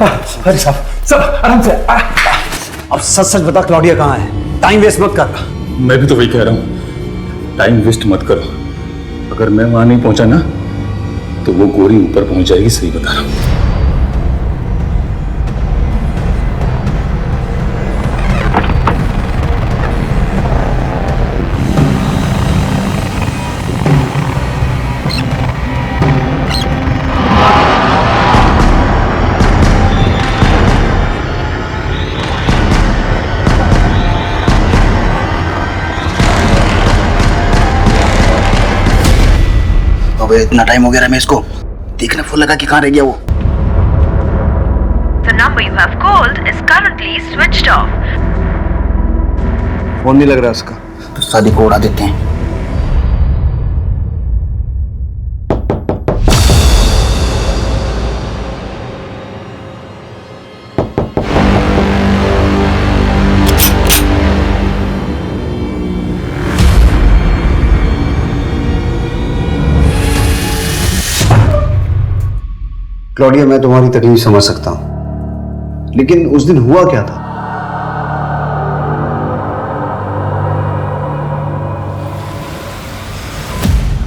अरे सब आराम से। अब सच सच बता, क्लॉडिया कहाँ है? टाइम वेस्ट मत कर। मैं भी तो वही कह रहा हूँ, टाइम वेस्ट मत करो। अगर मैं वहां नहीं पहुंचा ना तो वो गोरी ऊपर पहुंच जाएगी, सही बता रहा हूं। इतना टाइम हो गया रमेश को, देखना फोन लगा कि कहाँ रह गया वो। The number you have called is currently switched off. Phone नहीं लग रहा उसका। तो शादी को उड़ा देते हैं। क्लॉडिया, मैं तुम्हारी तकलीफ समझ सकता हूं, लेकिन उस दिन हुआ क्या था?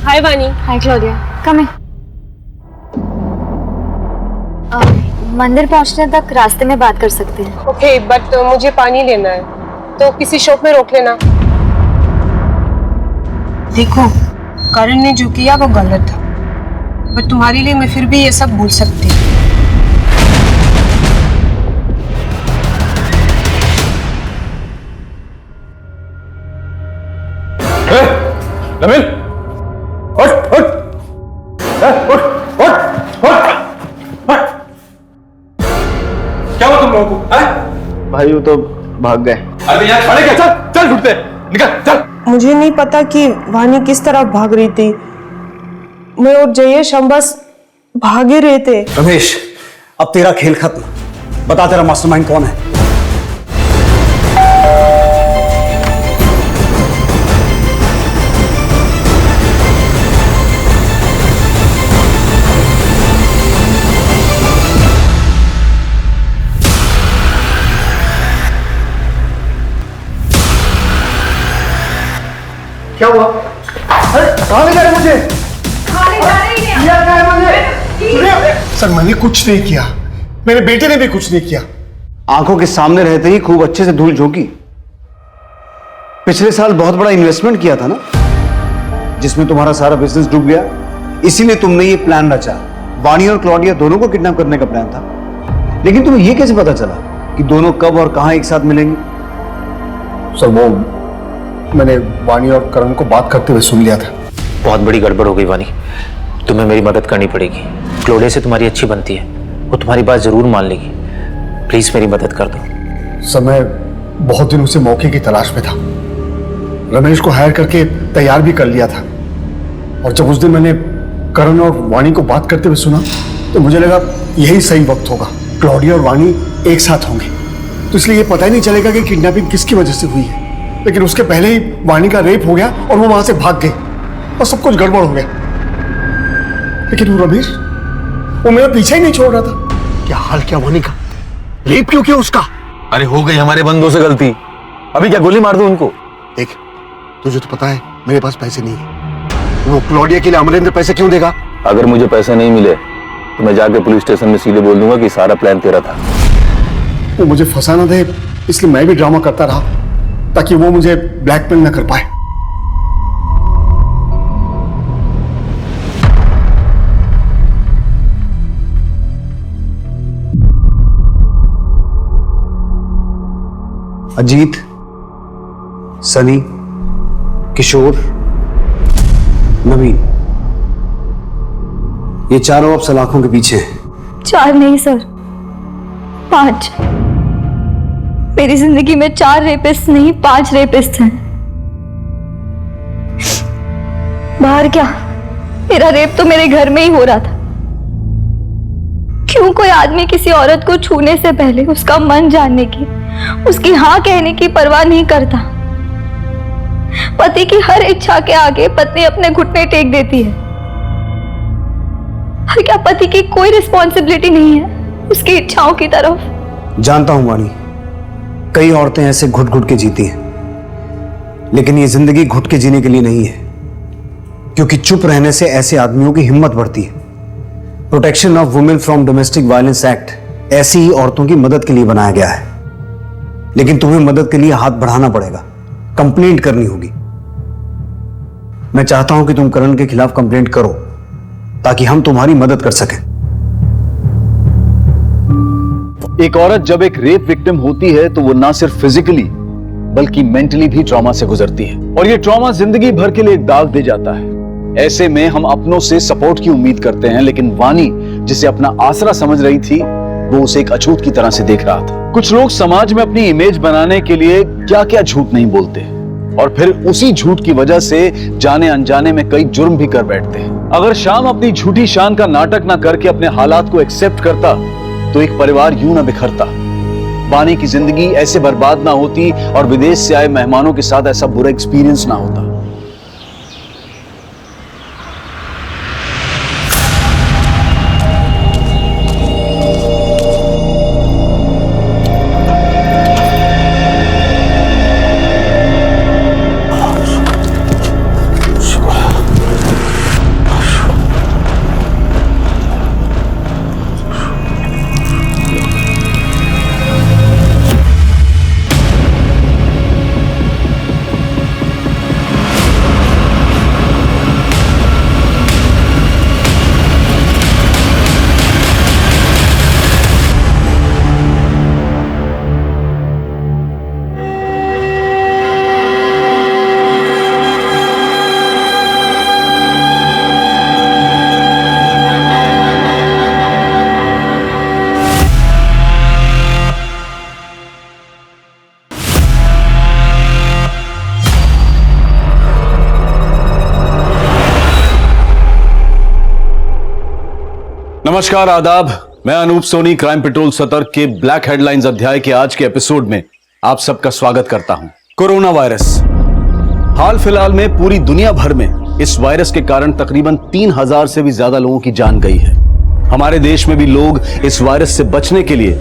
हाय वानी। हाय क्लॉडिया, कम इन। मंदिर पहुंचने तक रास्ते में बात कर सकते हैं। ओके, बट मुझे पानी लेना है, तो किसी शॉप में रोक लेना। देखो, करण ने जो किया वो गलत था, पर तुम्हारे लिए मैं फिर भी ये सब भूल सकती हूँ। नमिल, उठ उठ उठ उठ उठ। क्या हुआ तुम लोगों को? भाई वो तो भाग गए। अरे यार खड़े क्या? चल चल, ढूंढते निकल चल। मुझे नहीं पता कि वानी किस तरह भाग रही थी। मैं और जयेश हम बस भागे रहे थे। रमेश, अब तेरा खेल खत्म। बता, तेरा मास्टरमाइंड कौन है? क्या हुआ? अरे कहाँ ले जा रहे मुझे? किया क्या है मैंने? सर मैंने कुछ नहीं किया, मेरे बेटे ने भी कुछ नहीं किया। आंखों के सामने रहते ही खूब अच्छे से धूल झोंकी। पिछले साल बहुत बड़ा इन्वेस्टमेंट किया था ना, जिसमें तुम्हारा सारा बिजनेस डूब गया। इसीलिए तुमने ये प्लान रचा। वानी और क्लॉडिया दोनों को किडनैप करने का प्लान था। लेकिन तुम्हें ये कैसे पता चला कि दोनों कब और कहां एक साथ मिलेंगे? सर वो मैंने वानी और करण को बात करते हुए सुन लिया था। बहुत बड़ी गड़बड़ हो गई वानी, तुम्हें मेरी मदद करनी पड़ेगी। क्लोडिया से तुम्हारी अच्छी बनती है, वो तुम्हारी बात जरूर मान लेगी। प्लीज मेरी मदद कर दो। सर मैं बहुत दिनों से मौके की तलाश में था। रमेश को हायर करके तैयार भी कर लिया था, और जब उस दिन मैंने करण और वानी को बात करते हुए सुना तो मुझे लगा यही सही वक्त होगा। क्लॉडिया और वानी एक साथ होंगे, तो इसलिए ये पता ही नहीं चलेगा कि किडनैपिंग किसकी वजह से हुई है। लेकिन उसके पहले ही वानी का रेप हो गया और वो वहां से भाग गई और सब कुछ गड़बड़ हो गया। लेकिन वो रमेश, वो मेरा पीछा ही नहीं छोड़ रहा था। क्या हाल क्या वानी का? रेप क्यों किया उसका? अरे हो गई हमारे बंदों से गलती, अभी क्या गोली मार दूं उनको? देख, तुझे तो पता है मेरे पास पैसे नहीं है। वो क्लॉडिया के लिए अमरेंद्र पैसे क्यों देगा? अगर मुझे पैसे नहीं मिले तो मैं जाके पुलिस स्टेशन में सीधे बोल दूंगा कि सारा प्लान तेरा था। वो मुझे फंसा ना दे, इसलिए मैं भी ड्रामा करता रहा ताकि वो मुझे ब्लैकमेल ना कर पाए। अजीत, सनी, किशोर, नवीन, ये चारों अब सलाखों के पीछे हैं। 4 नहीं सर, 5। मेरी जिंदगी में 4 रेपिस्ट नहीं 5 रेपिस्ट हैं। बाहर क्या, मेरा रेप तो मेरे घर में ही हो रहा था। क्यों कोई आदमी किसी औरत को छूने से पहले उसका मन जानने की, उसकी हाँ कहने की परवाह नहीं करता? पति की हर इच्छा के आगे पत्नी अपने घुटने टेक देती है। और क्या पति की कोई रिस्पॉन्सिबिलिटी नहीं है उसकी इच्छाओं की तरफ। जानता हूं वाणी, कई औरतें ऐसे घुट घुट के जीती हैं, लेकिन ये जिंदगी घुट के जीने के लिए नहीं है, क्योंकि चुप रहने से ऐसे आदमियों की हिम्मत बढ़ती है। Protection of women from domestic violence act ऐसी ही औरतों की मदद के लिए बनाया गया है, लेकिन तुम्हें मदद के लिए हाथ बढ़ाना पड़ेगा, कंप्लेंट करनी होगी। मैं चाहता हूं कि तुम करण के खिलाफ कंप्लेंट करो ताकि हम तुम्हारी मदद कर सकें। एक औरत जब एक रेप विक्टिम होती है तो वो ना सिर्फ फिजिकली बल्कि मेंटली भी ट्रॉमा से गुजरती है, और ये ट्रॉमा जिंदगी भर के लिए एक दाग दे जाता है। ऐसे में हम अपनों से सपोर्ट की उम्मीद करते हैं, लेकिन वानी जिसे अपना आसरा समझ रही थी वो उसे एक अछूत की तरह से देख रहा था। कुछ लोग समाज में अपनी इमेज बनाने के लिए क्या क्या झूठ नहीं बोलते, और फिर उसी झूठ की वजह से जाने अनजाने में कई जुर्म भी कर बैठते हैं। अगर श्याम अपनी झूठी शान का नाटक ना करके अपने हालात को एक्सेप्ट करता तो एक परिवार यूं ना बिखरता, वानी की जिंदगी ऐसे बर्बाद ना होती, और विदेश से आए मेहमानों के साथ ऐसा बुरा एक्सपीरियंस ना होता। नमस्कार, आदाब। मैं अनूप सोनी क्राइम पेट्रोल सतर्क के ब्लैक हेडलाइंस अध्याय के आज के एपिसोड में आप सबका स्वागत करता हूं। Corona virus. हाल फिलहाल में पूरी दुनिया भर में इस वायरस के कारण तकरीबन 3000 से भी ज्यादा लोगों की जान गई है। हमारे देश में भी लोग इस वायरस से बचने के लिए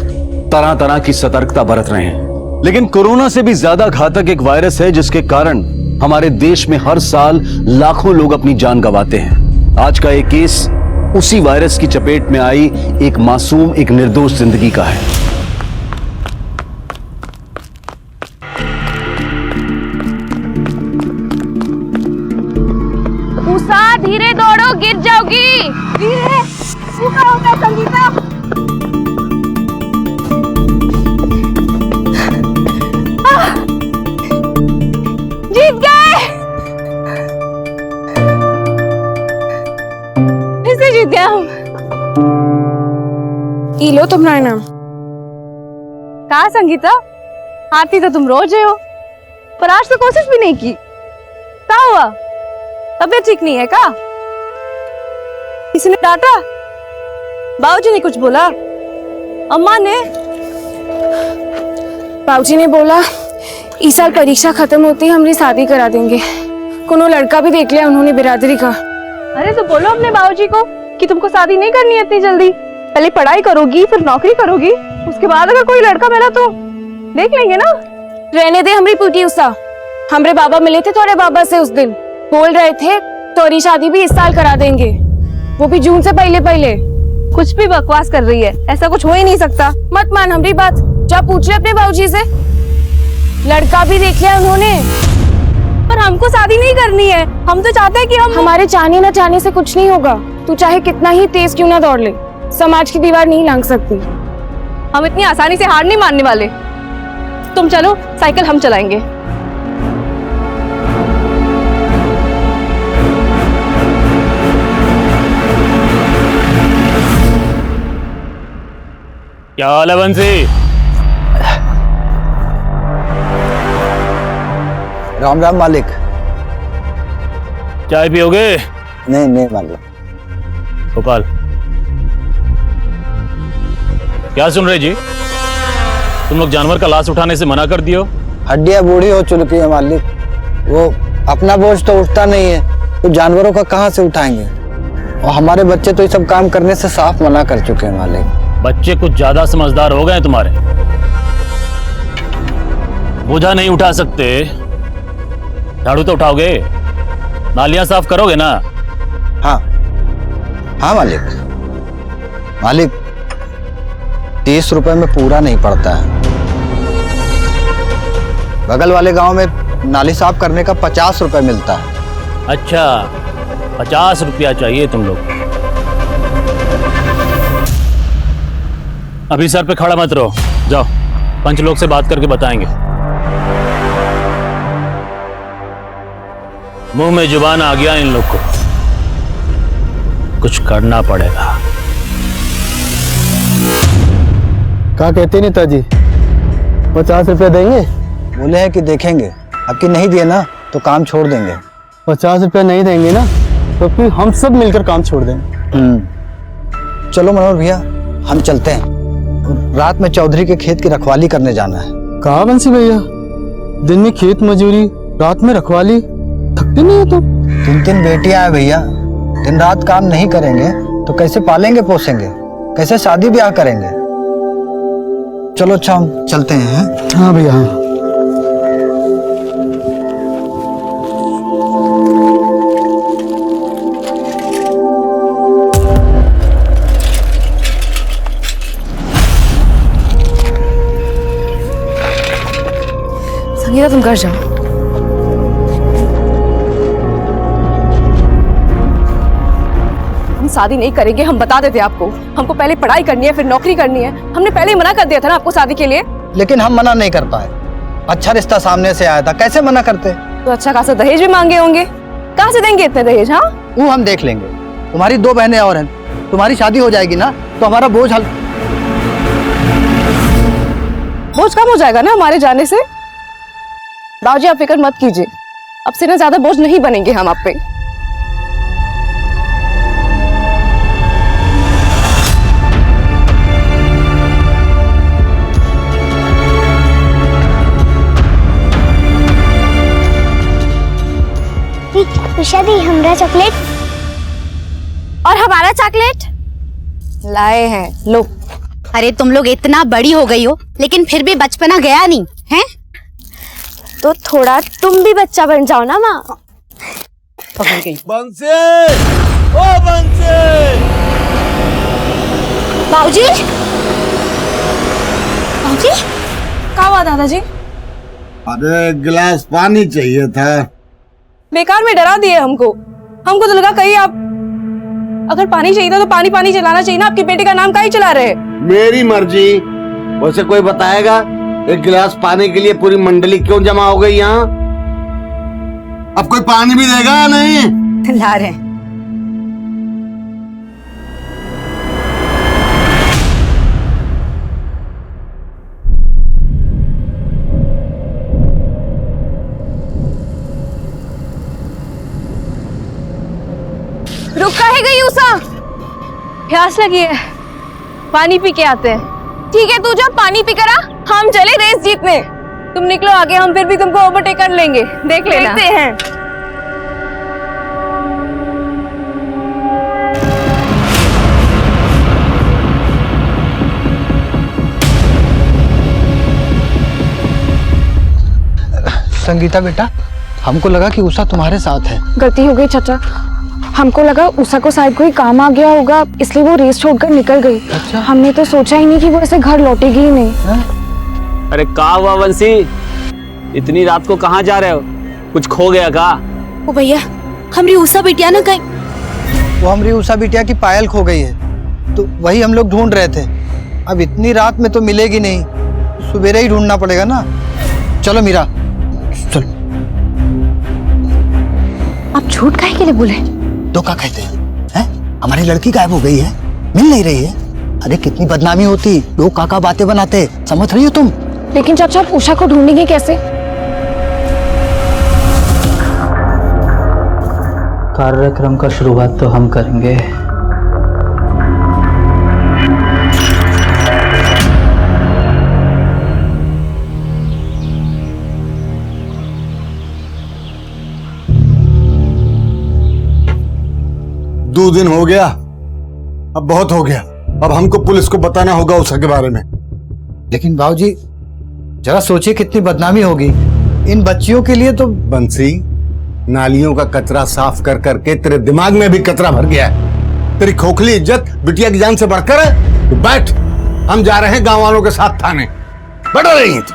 तरह तरह की सतर्कता बरत रहे हैं, लेकिन कोरोना से भी ज्यादा घातक एक वायरस है जिसके कारण हमारे देश में हर साल लाखों लोग अपनी जान गंवाते हैं। आज का एक केस उसी वायरस की चपेट में आई एक मासूम, एक निर्दोष जिंदगी का है। उषा, धीरे दौड़ो, गिर जाओगी। धीरे। तू क्या होता है संगीता? जीत गए। ऐसे जीत गया हम। ये लो तुम्हारा नाम। कहा संगीता, आती तो तुम रोज हो, पर आज तो कोशिश भी नहीं की। क्या हुआ? तबीयत ठीक नहीं है का? किसी ने डांटा? बाबूजी ने कुछ बोला? अम्मा ने? बाबूजी ने बोला इस साल परीक्षा खत्म होती ही हमारी शादी करा देंगे। कोनो लड़का भी देख लिया उन्होंने बिरादरी का। अरे तो बोलो अपने बाबूजी को कि तुमको शादी नहीं करनी है इतनी जल्दी, पहले पढ़ाई करोगी फिर नौकरी करोगी, उसके बाद अगर कोई लड़का मिला तो देख लेंगे ना। रहने दे हमारी पूटी उषा। हमारे बाबा मिले थे तोरे बाबा से उस दिन, बोल रहे थे तोरी शादी भी इस साल करा देंगे, वो भी जून से पहले पहले। कुछ भी बकवास कर रही है, ऐसा कुछ हो ही नहीं सकता। मत मान हमारी बात, जा पूछ ले अपने बाबूजी से। लड़का भी देख लिया उन्होंने, पर हमको शादी नहीं करनी है। हम तो चाहते हैं कि हमारे चाहने न चाहने से कुछ नहीं होगा। तू चाहे कितना ही तेज क्यों ना दौड़ ले, समाज की दीवार नहीं लांघ सकती। हम इतनी आसानी से हार नहीं मानने वाले। तुम चलो, साइकिल हम चलाएंगे। क्या हाल है बंसी? राम राम मालिक। चाय पियोगे? नहीं नहीं मालिक। गोपाल, क्या सुन रहे जी? तुम लोग जानवर का लाश उठाने से मना कर दियो। हड्डियां बूढ़ी हो चुकी है मालिक, वो अपना बोझ तो उठता नहीं है, तो जानवरों का कहाँ से उठाएंगे? और हमारे बच्चे तो ये सब काम करने से साफ मना कर चुके हैं मालिक। बच्चे कुछ ज्यादा समझदार हो गए तुम्हारे। बोझा नहीं उठा सकते, झाड़ू तो उठाओगे, नालियां साफ करोगे ना? हाँ हाँ मालिक। मालिक 30 रुपए में पूरा नहीं पड़ता है। बगल वाले गांव में नाली साफ करने का 50 रुपए मिलता है। अच्छा, 50 रुपया चाहिए तुम लोग। अभी सर पे खड़ा मत रहो, जाओ पंच लोग से बात करके बताएंगे। मुंह में जुबान आ गया इन लोग को, कुछ करना पड़ेगा। क्या कहते नेताजी, 50 रुपए देंगे? बोले हैं कि देखेंगे, अब कि नहीं दिए ना तो काम छोड़ देंगे। 50 रुपए नहीं देंगे ना तो फिर हम सब मिलकर काम छोड़ देंगे। चलो मनोहर भैया हम चलते हैं, रात में चौधरी के खेत की रखवाली करने जाना है। कहा बंसी भैया, दिन में खेत मजूरी, रात में रखवाली, थकते नहीं हो तुम? 3 बेटियां हैं भैया, दिन रात काम नहीं करेंगे तो कैसे पालेंगे पोसेंगे, कैसे शादी ब्याह करेंगे। चलो अच्छा हम चलते हैं। हाँ भैया हाँ। संगीता तुम घर जाओ। हम शादी नहीं करेंगे, हम बता देते आपको। हमको पहले पढ़ाई करनी है, फिर नौकरी करनी है। हमने पहले ही मना कर दिया था ना आपको शादी के लिए। लेकिन हम मना नहीं कर पाए, अच्छा रिश्ता सामने से आया था, कैसे मना करते? तो अच्छा खासा दहेज भी मांगे होंगे, कहाँ से देंगे इतने दहेज? हाँ वो हम देख लेंगे। तुम्हारी 2 बहनें और हैं, तुम्हारी शादी हो जाएगी ना तो हमारा बोझ बोझ कम हो जाएगा ना हमारे जाने से। बाबूजी आप फिक्र मत कीजिए, अब से ना ज्यादा बोझ नहीं बनेंगे हम आप पे। उषा दी हमरा चॉकलेट और हमारा चॉकलेट लाए हैं लो। अरे तुम लोग इतना बड़ी हो गई हो लेकिन फिर भी बचपना गया नहीं है? तो थोड़ा तुम भी बच्चा बन जाओ ना माँ। बंसी, ओ बंसी! बाबूजी, बाबूजी क्या हुआ दादाजी? अरे गिलास पानी चाहिए था। बेकार में डरा दिए हमको तो लगा कहीं आप अगर पानी चाहिए था तो पानी पानी चलाना चाहिए ना। आपके बेटे का नाम काहे चला रहे? मेरी मर्जी, वैसे कोई बताएगा एक गिलास पानी के लिए पूरी मंडली क्यों जमा हो गई यहाँ? अब कोई पानी भी देगा या नहीं? ला रहे। रुक काहे गई उषा? प्यास लगी है, पानी पी के आते हैं। ठीक है तू जा पानी पी कर आ, हम चले रेस जीतने। तुम निकलो आगे, हम फिर भी तुमको ओवरटेक कर लेंगे, देख लेना। देखते हैं। संगीता बेटा, हमको लगा कि उषा तुम्हारे साथ है। गलती हो गई चाचा, हमको लगा उषा को शायद कोई काम आ गया होगा इसलिए वो रेस छोड़कर निकल गई। अच्छा? हमने तो सोचा ही नहीं कि वो ऐसे घर लौटेगी ही नहीं। अरे का हुआ बंसी, इतनी रात को कहाँ जा रहे हो? कुछ खो गया का? ओ भैया, हमारी उषा बिटिया ना कहीं। वो हमारी उषा बिटिया की पायल खो गई है, तो वही हम लोग ढूंढ रहे थे। अब इतनी रात में तो मिलेगी नहीं, सुबेरे ही ढूंढना पड़ेगा ना। चलो मीरा चलो। आप झूठ काहे के लिए बोले? तो क्या कहते हैं? हमारी लड़की गायब हो गई है, मिल नहीं रही है। अरे कितनी बदनामी होती, लोग काका बातें बनाते, समझ रही हो तुम? लेकिन चाचा आप उषा को ढूंढेंगे कैसे? कार्यक्रम का शुरुआत तो हम करेंगे। दो दिन हो गया, अब बहुत हो गया। अब हमको पुलिस को बताना होगा उषा के बारे में। लेकिन बाबूजी जरा सोचिए कितनी बदनामी होगी इन बच्चियों के लिए। तो बंसी, नालियों का कचरा साफ कर करके तेरे दिमाग में भी कचरा भर गया है। तेरी खोखली इज्जत बिटिया की जान से बढ़कर है। तो बैठ, हम जा रहे हैं गांव वालों के साथ थाने। बैठो रही तू।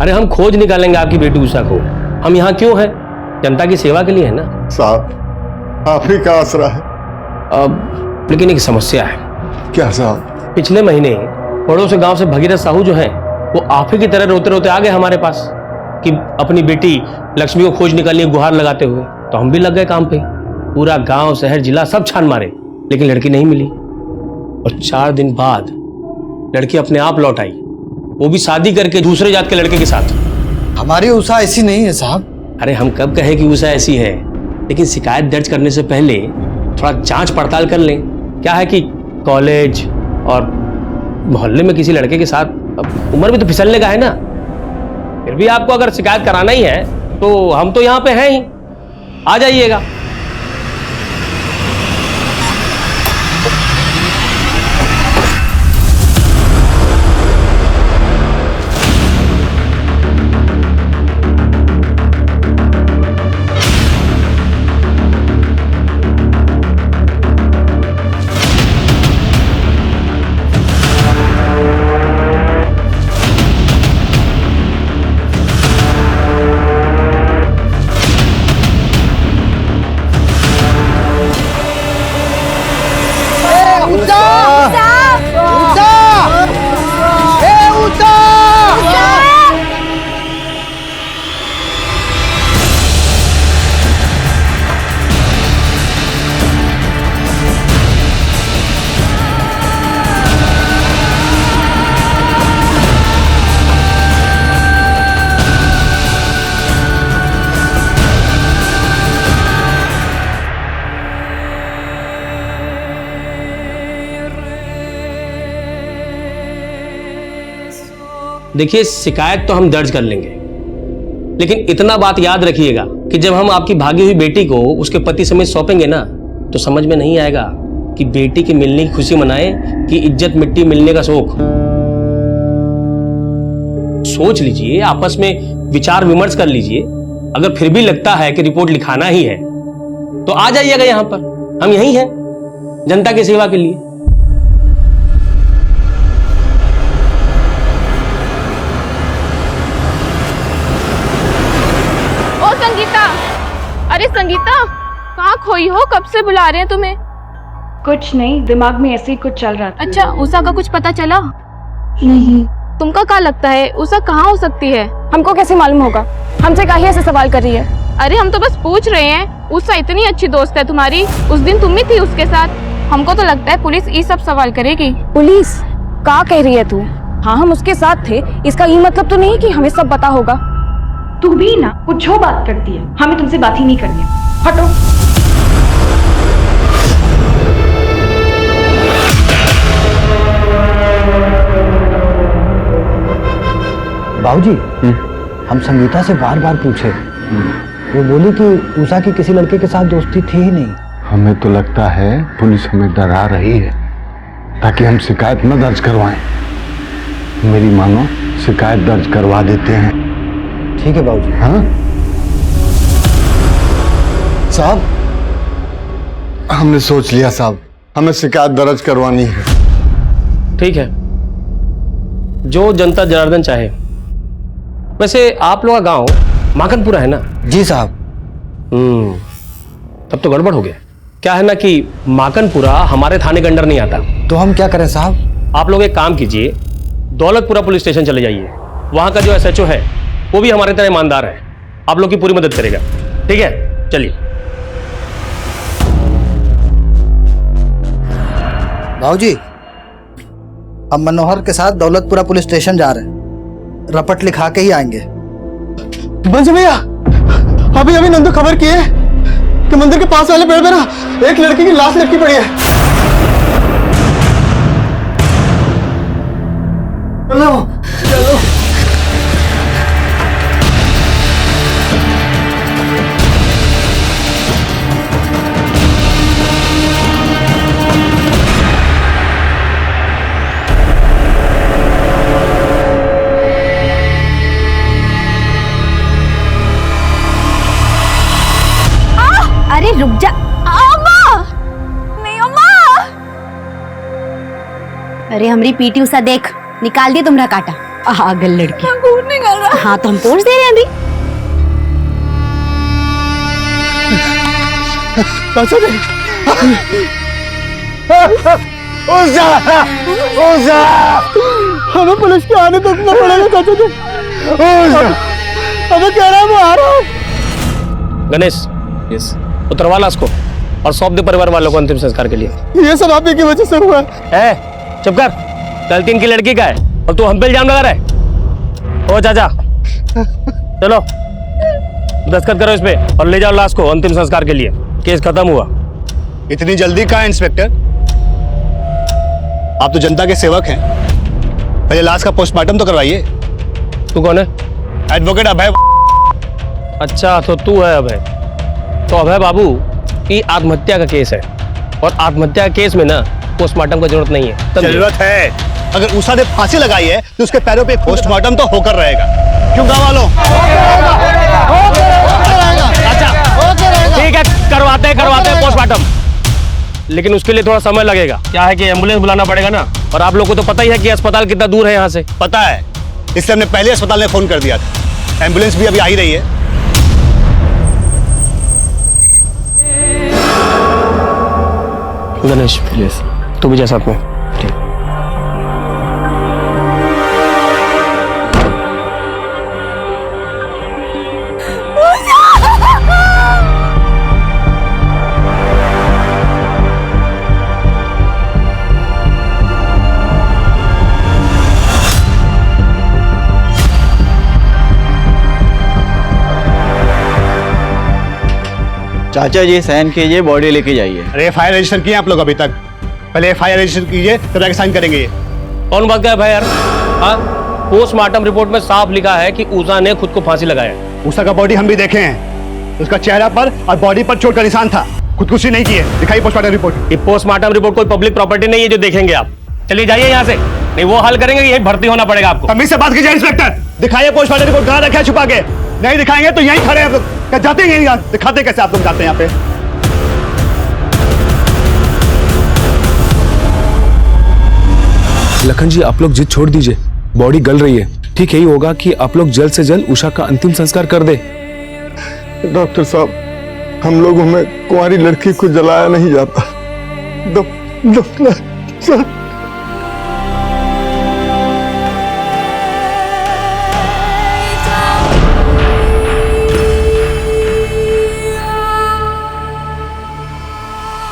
अरे हम खोज निकालेंगे आपकी बेटी उषा को। हम यहाँ क्यों हैं? जनता की सेवा के लिए है ना साहब। आप ही का आसरा है। अब लेकिन एक समस्या है। क्या साहब? पिछले महीने पड़ोस गांव से भगीरथ साहू जो है वो आप ही की तरह रोते रोते आ गए हमारे पास कि अपनी बेटी लक्ष्मी को खोज निकालनी है, गुहार लगाते हुए। तो हम भी लग गए काम पे। पूरा गांव शहर जिला सब छान मारे, लेकिन लड़की नहीं मिली। और 4 दिन बाद लड़की अपने आप लौट आई, वो भी शादी करके दूसरे जात के लड़के के साथ। हमारी उषा ऐसी नहीं है साहब। अरे हम कब कहे कि उषा ऐसी है, लेकिन शिकायत दर्ज करने से पहले थोड़ा जांच पड़ताल कर लें। क्या है कि कॉलेज और मोहल्ले में किसी लड़के के साथ, अब उम्र भी तो फिसलने का है ना। फिर भी आपको अगर शिकायत कराना ही है तो हम तो यहाँ पे हैं ही, आ जाइएगा। देखिए, शिकायत तो हम दर्ज कर लेंगे, लेकिन इतना बात याद रखिएगा कि जब हम आपकी भागी हुई बेटी को उसके पति समेत सौंपेंगे ना, तो समझ में नहीं आएगा कि बेटी के मिलने की खुशी मनाए कि इज्जत मिट्टी मिलने का शोक। सोच लीजिए, आपस में विचार विमर्श कर लीजिए। अगर फिर भी लगता है कि रिपोर्ट लिखाना ही है तो आ जाइएगा यहां पर। हम यहीं हैं जनता की सेवा के लिए। अरे संगीता, कहाँ खोई हो? कब से बुला रहे हैं तुम्हें? कुछ नहीं, दिमाग में ऐसे ही कुछ चल रहा था। अच्छा, उषा का कुछ पता चला? नहीं। तुमका क्या लगता है उषा कहाँ हो सकती है? हमको कैसे मालूम होगा? हमसे काहे ऐसे सवाल कर रही है? अरे हम तो बस पूछ रहे हैं। उषा इतनी अच्छी दोस्त है तुम्हारी, उस दिन तुम ही थी उसके साथ। हमको तो लगता है पुलिस ये सब सवाल करेगी। पुलिस? क्या कह रही है तू? हाँ, हम उसके साथ थे, इसका ये मतलब तो नहीं कि हमें सब पता होगा। तू भी ना कुछ हो बात करती है, हमें तुमसे बात ही नहीं करनी। हटो। बाबूजी, हम संगीता से बार बार पूछे, वो बोली कि उषा की किसी लड़के के साथ दोस्ती थी ही नहीं। हमें तो लगता है पुलिस हमें डरा रही है ताकि हम शिकायत न दर्ज करवाएं। मेरी मानो, शिकायत दर्ज करवा देते हैं। ठीक है बाबूजी। हाँ साहब, हमने सोच लिया साहब, हमें शिकायत दर्ज करवानी है। ठीक है, जो जनता जनार्दन चाहे। वैसे आप लोग का गांव माखनपुरा है ना? जी साहब। तब तो गड़बड़ हो गया। क्या है ना कि माखनपुरा हमारे थाने के अंडर नहीं आता। तो हम क्या करें साहब? आप लोग एक काम कीजिए, दौलतपुरा पुलिस स्टेशन चले जाइए। वहां का जो SHO है वो भी हमारे तरह ईमानदार है, आप लोग की पूरी मदद करेगा। ठीक है, चलिए। बाबूजी, हम मनोहर के साथ दौलतपुरा पुलिस स्टेशन जा रहे हैं। रपट लिखा के ही आएंगे। बंस भैया, अभी अभी नंदू खबर की है कि मंदिर के पास वाले पेड़ पे ना एक लड़की की लाश लटकी पड़ी है। चलो चलो। अरे रुक जा। अम्मा, नहीं अम्मा। अरे हमारी पीटी उषा देख, निकाल दी तुमरा काटा। पागल लड़की। खून निकल रहा। हाँ तो हम तोड़ दे रहे हैं अभी। हमें पुलिस के आने तो रुकना पड़ेगा चाचा जी। हमें कह रहा है मैं आ रहा हूँ। गणेश, यस, उतरवा ला इसको और सौंप दे परिवार वालों को अंतिम संस्कार के लिए। ये सब आप ही की वजह से हुआ है। चुप कर, गलती इनकी लड़की का है और तू हम पे इल्जाम लगा रहा है। ओ चाचा, चलो दस्तखत करो इस पे और ले जाओ लाश को अंतिम संस्कार के लिए। केस खत्म हुआ। इतनी जल्दी कहाँ इंस्पेक्टर? आप तो जनता के सेवक हैं, पहले लाश का पोस्टमार्टम तो करवाइए। तू कौन है? एडवोकेट अभय। अच्छा तो तू है अभय। तो अभय बाबू, ये आत्महत्या का केस है और आत्महत्या के केस में ना पोस्टमार्टम की जरूरत नहीं है। जरूरत है। अगर उषा ने फांसी लगाई है तो उसके पैरों पे पोस्टमार्टम तो होकर रहेगा। क्यों गाँव वालों? ठीक है, करवाते हैं पोस्टमार्टम, लेकिन उसके लिए थोड़ा समय लगेगा। क्या है कि एम्बुलेंस बुलाना पड़ेगा ना, और आप लोगों को तो पता ही है कि अस्पताल कितना दूर है यहाँ से। पता है, इसलिए हमने पहले अस्पताल में फोन कर दिया था। एम्बुलेंस भी अभी आ ही रही है। गणेश, यस, तू भी जा साथ में। ठीक। चाचा जी साइन कीजिए, बॉडी लेके जाइए। अरे एफआईआर रजिस्टर किए आप लोग अभी तक? पहले एफआईआर रजिस्टर कीजिए, तब जाके साइन करेंगे ये। कौन बात का है भाई यार? हाँ, पोस्टमार्टम रिपोर्ट में साफ लिखा है कि उषा ने खुद को फांसी लगाया। उषा का बॉडी हम भी देखे हैं, उसका चेहरा पर और बॉडी पर चोट का निशान था। खुदकुशी नहीं की है। दिखाइए पोस्टमार्टम रिपोर्ट। ये पोस्टमार्टम रिपोर्ट कोई पब्लिक प्रॉपर्टी नहीं है जो देखेंगे आप। चलिए जाइए यहाँ से, नहीं वो हल करेंगे, यही भर्ती होना पड़ेगा आपको। तमीज से बात कीजिए इंस्पेक्टर। दिखाइए पोस्टमार्टम रिपोर्ट, कहाँ रखा है छुपा के? नहीं दिखाएंगे तो यहीं खड़े हैं। जाते हैं यहीं, दिखाते कैसे आप लोग जाते हैं यहाँ पे? लखन जी, आप लोग जिद छोड़ दीजिए, बॉडी गल रही है। ठीक यही होगा कि आप लोग जल्द से जल्द उषा का अंतिम संस्कार कर दे। डॉक्टर साहब, हम लोगों में कुंवारी लड़की को जलाया नहीं जाता।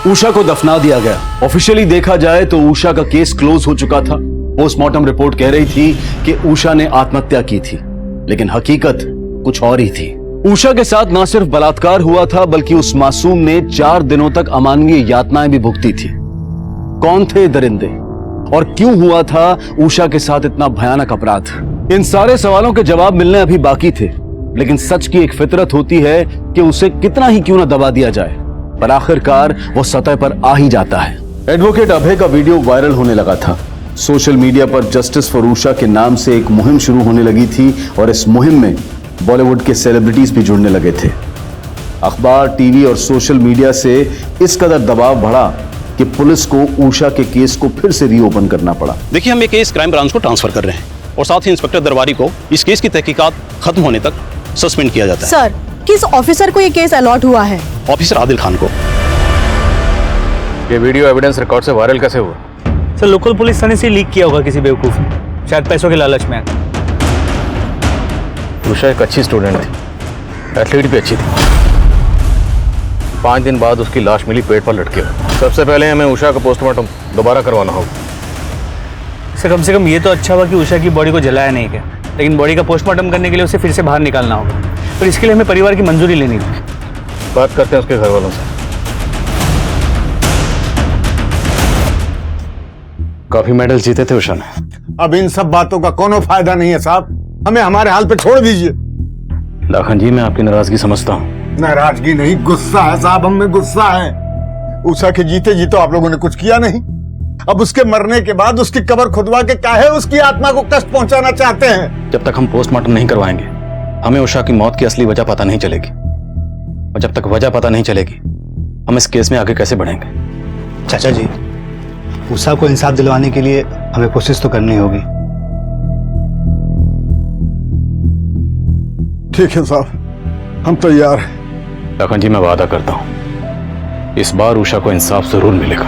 उषा को दफना दिया गया। ऑफिशियली देखा जाए तो उषा का केस क्लोज हो चुका था। पोस्टमार्टम रिपोर्ट कह रही थी कि उषा ने आत्महत्या की थी, लेकिन हकीकत कुछ और ही थी। उषा के साथ न सिर्फ बलात्कार हुआ था, बल्कि उस मासूम ने 4 दिनों तक अमानवीय यातनाएं भी भुगती थी। कौन थे दरिंदे और क्यों हुआ था उषा के साथ इतना भयानक अपराध? इन सारे सवालों के जवाब मिलने अभी बाकी थे, लेकिन सच की एक फितरत होती है कि उसे कितना ही क्यों न दबा दिया जाए, पर आखिरकार वो सतह पर आ ही जाता है। एडवोकेट अभय का वीडियो वायरल होने लगा था। सोशल मीडिया पर जस्टिस फॉर उषा के नाम से एक मुहिम शुरू होने लगी थी और इस मुहिम में बॉलीवुड के सेलिब्रिटीज भी जुड़ने लगे थे। अखबार, टीवी और सोशल मीडिया से इस कदर दबाव बढ़ा कि पुलिस को उषा के केस को फिर से रीओपन करना पड़ा। देखिए, हम ये केस क्राइम ब्रांच को ट्रांसफर कर रहे हैं और साथ ही इंस्पेक्टर दरबारी को इस केस की तहकीकात खत्म होने तक सस्पेंड किया जाता है। सर, किस ऑफिसर को ये केस अलॉट हुआ है? ऑफिसर आदिल खान को। ये वीडियो एविडेंस रिकॉर्ड से वायरल कैसे हुआ? सर, लोकल पुलिस थाने से लीक किया होगा किसी बेवकूफ ने, शायद पैसों के लालच में। उषा एक अच्छी स्टूडेंट थी, एथलीट भी अच्छी थी। 5 दिन बाद उसकी लाश मिली पेट पर लटके हुए। सबसे पहले हमें उषा का पोस्टमार्टम दोबारा करवाना होगा। सर, कम से कम ये तो अच्छा हुआ कि उषा की बॉडी को जलाया नहीं गया, लेकिन बॉडी का पोस्टमार्टम करने के लिए उसे फिर से बाहर निकालना होगा। पर इसके लिए हमें परिवार की मंजूरी लेनी होगी। बात करते हैं उसके घर वालों से। काफी मेडल जीते थे उषा ने। अब इन सब बातों का कोनो फायदा नहीं है साहब, हमें हमारे हाल पे छोड़ दीजिए। लाखन जी, मैं आपकी नाराजगी समझता हूँ। नाराजगी नहीं, गुस्सा है साहब, हमें गुस्सा है। उषा के जीते जी तो आप लोगों ने कुछ किया नहीं, अब उसके मरने के बाद उसकी कब्र खुदवा के काहे उसकी आत्मा को कष्ट पहुंचाना चाहते हैं? जब तक हम पोस्टमार्टम नहीं करवाएंगे हमें उषा की मौत की असली वजह पता नहीं चलेगी, और जब तक वजह पता नहीं चलेगी हम इस केस में आगे कैसे बढ़ेंगे? चाचा जी, उषा को इंसाफ दिलवाने के लिए हमें कोशिश तो करनी होगी। ठीक है साहब, हम तैयार हैं। लखन जी, मैं वादा करता हूं इस बार उषा को इंसाफ जरूर मिलेगा।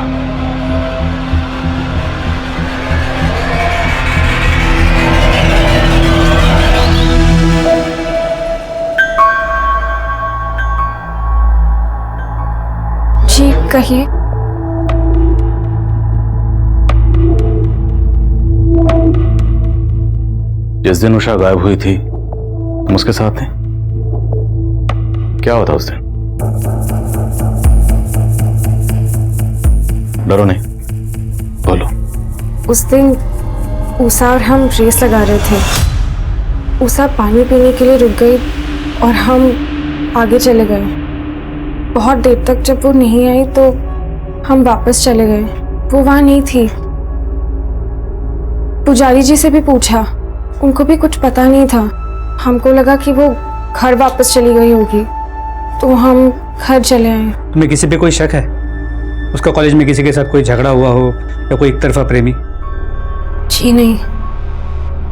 जी कहिए। जिस दिन उषा गायब हुई थी तुम उसके साथ थे, क्या होता उस दिन? डरो नहीं, बोलो। उस दिन उषा और हम रेस लगा रहे थे। उषा पानी पीने के लिए रुक गई और हम आगे चले गए। बहुत देर तक जब वो नहीं आई तो हम वापस चले गए। वो वहां नहीं थी। पुजारी जी से भी पूछा, उनको भी कुछ पता नहीं था। हमको लगा कि वो घर वापस चली गई होगी, तो हम घर चले आए। तुम्हें किसी पे कोई शक है? उसका कॉलेज में किसी के साथ कोई झगड़ा हुआ हो या कोई एक तरफा प्रेमी? जी नहीं।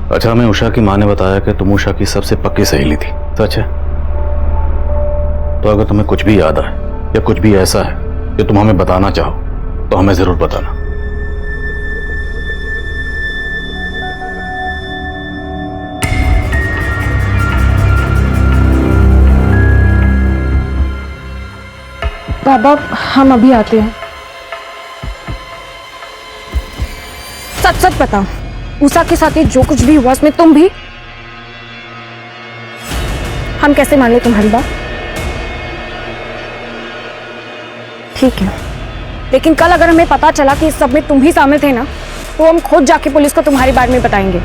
अच्छा, हमें उषा की माँ ने बताया कि तुम उषा की सबसे पक्की सहेली थी, सच है? तो अगर तुम्हें कुछ भी याद आए या कुछ भी ऐसा है जो तुम हमें बताना चाहो तो हमें जरूर बताना। बाबा, हम अभी आते हैं। सच सच बताओ, उषा के साथ ये जो कुछ भी हुआ उसमें तुम भी? हम कैसे मान ले तुम्हारी बात? ठीक है, लेकिन कल अगर हमें पता चला कि इस सब में तुम भी शामिल थे ना, तो हम खुद जाके पुलिस को तुम्हारे बारे में बताएंगे।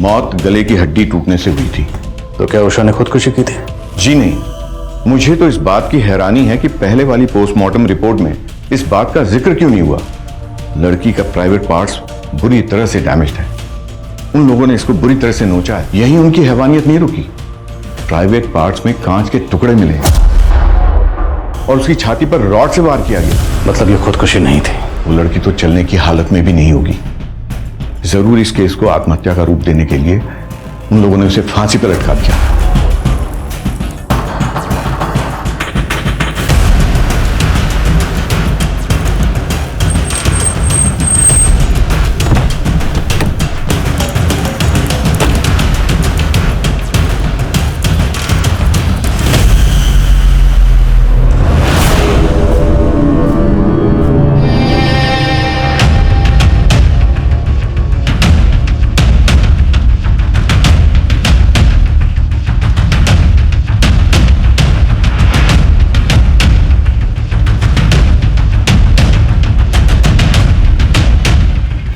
मौत गले की हड्डी टूटने से हुई थी। तो क्या उषा ने खुदकुशी की थी? जी नहीं, मुझे तो इस बात की हैरानी है कि पहले वाली पोस्टमार्टम रिपोर्ट में इस बात का जिक्र क्यों नहीं हुआ। लड़की का प्राइवेट पार्ट्स बुरी तरह से डैमेज्ड है। उन लोगों ने इसको बुरी तरह से नोचा है, यही उनकी हैवानियत नहीं रुकी। प्राइवेट पार्ट्स में कांच के टुकड़े मिले और उसकी छाती पर रॉड से वार किया गया। मतलब ये खुदकुशी नहीं थी? वो लड़की तो चलने की हालत में भी नहीं होगी। जरूर इस केस को आत्महत्या का रूप देने के लिए उन लोगों ने उसे फांसी पर लटका दिया।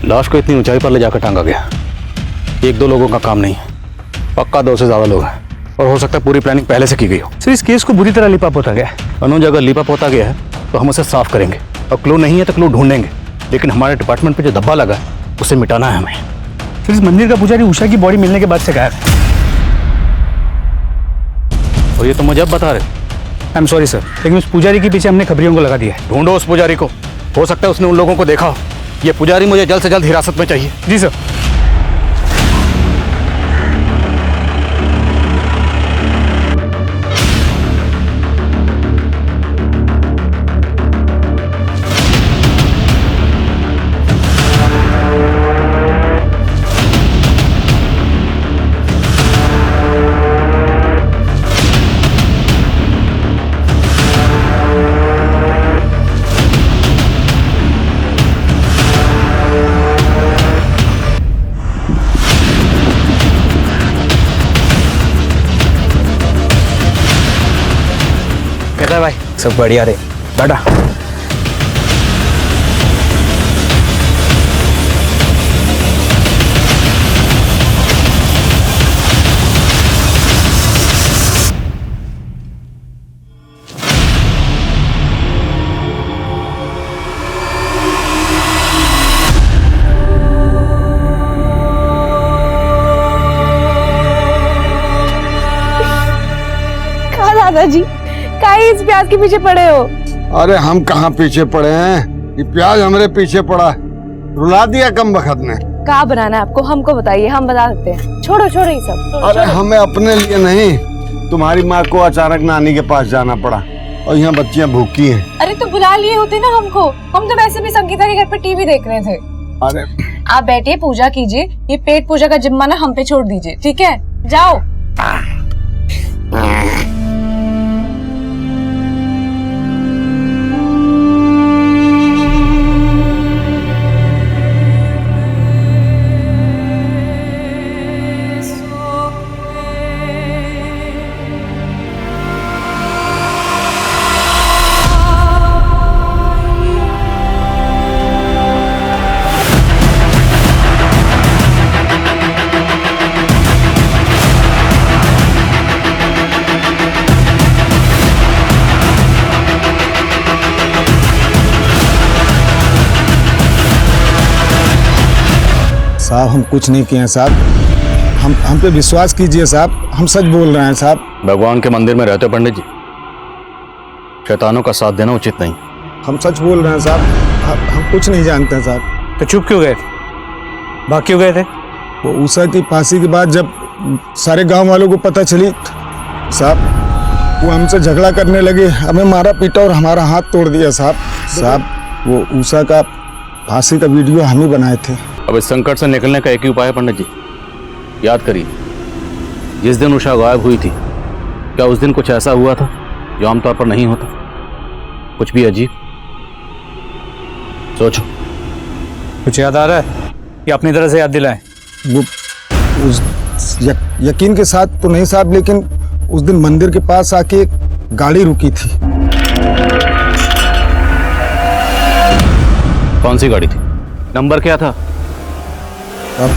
लाश को इतनी ऊंचाई पर ले जाकर टांगा गया। एक दो लोगों का काम नहीं है, पक्का 2 से ज्यादा लोग हैं और हो सकता है पूरी प्लानिंग पहले से की गई हो। सर, इस केस को बुरी तरह लिपा पोता गया है। अनुज, अगर लिपा पोता गया है तो हम उसे साफ करेंगे और क्लू नहीं है तो क्लू ढूंढेंगे, लेकिन हमारे डिपार्टमेंट पे जो धब्बा लगा है उसे मिटाना है हमें। सर, इस मंदिर का पुजारी उषा की बॉडी मिलने के बाद से गायब है। और ये तो मुझे अब बता रहे? आई एम सॉरी सर, लेकिन उस पुजारी के पीछे हमने खबरियों को लगा दिया है। ढूंढो उस पुजारी को, हो सकता है उसने उन लोगों को देखा हो। ये पुजारी मुझे जल्द से जल्द हिरासत में चाहिए। जी सर। सब बढ़िया रे, बैठा। दादाजी काहे इस प्याज के पीछे पड़े हो? अरे हम कहाँ पीछे पड़े हैं, ये प्याज हमारे पीछे पड़ा है। रुला दिया कम बखत ने। क्या बनाना है आपको, हमको बताइए, हम बता सकते हैं। छोड़ो छोड़ो ये सब। अरे हमें अपने लिए नहीं, तुम्हारी माँ को अचानक नानी के पास जाना पड़ा और यहाँ बच्चियाँ भूखी हैं। अरे तो बुला लिए होते ना हमको, हम तो वैसे भी संगीता के घर पे टीवी देख रहे थे। अरे आप बैठिए, पूजा कीजिए, ये पेट पूजा का जिम्मा ना हम पे छोड़ दीजिए, ठीक है? जाओ। साहब हम कुछ नहीं किए हैं साहब, हम पे विश्वास कीजिए साहब, हम सच बोल रहे हैं साहब। भगवान के मंदिर में रहते हो पंडित जी, शैतानों का साथ देना उचित नहीं। हम सच बोल रहे हैं साहब, हम कुछ नहीं जानते हैं साहब। तो चुप क्यों गए थे, भाग क्यों गए थे? वो उषा की फांसी के बाद जब सारे गांव वालों को पता चली साहब, वो हमसे झगड़ा करने लगे, हमें मारा पीटा और हमारा हाथ तोड़ दिया साहब। वो उषा का फांसी का वीडियो हम ही बनाए थे। अब इस संकट से निकलने का एक ही उपाय है पंडित जी, याद करिए जिस दिन उषा गायब हुई थी, क्या उस दिन कुछ ऐसा हुआ था जो आमतौर पर नहीं होता? कुछ भी अजीब? सोचो। कुछ याद आ रहा है कि अपनी तरह से याद दिलाएं? वो यकीन के साथ तो नहीं साहब, लेकिन उस दिन मंदिर के पास आके एक गाड़ी रुकी थी। कौन सी गाड़ी थी, नंबर क्या था? अब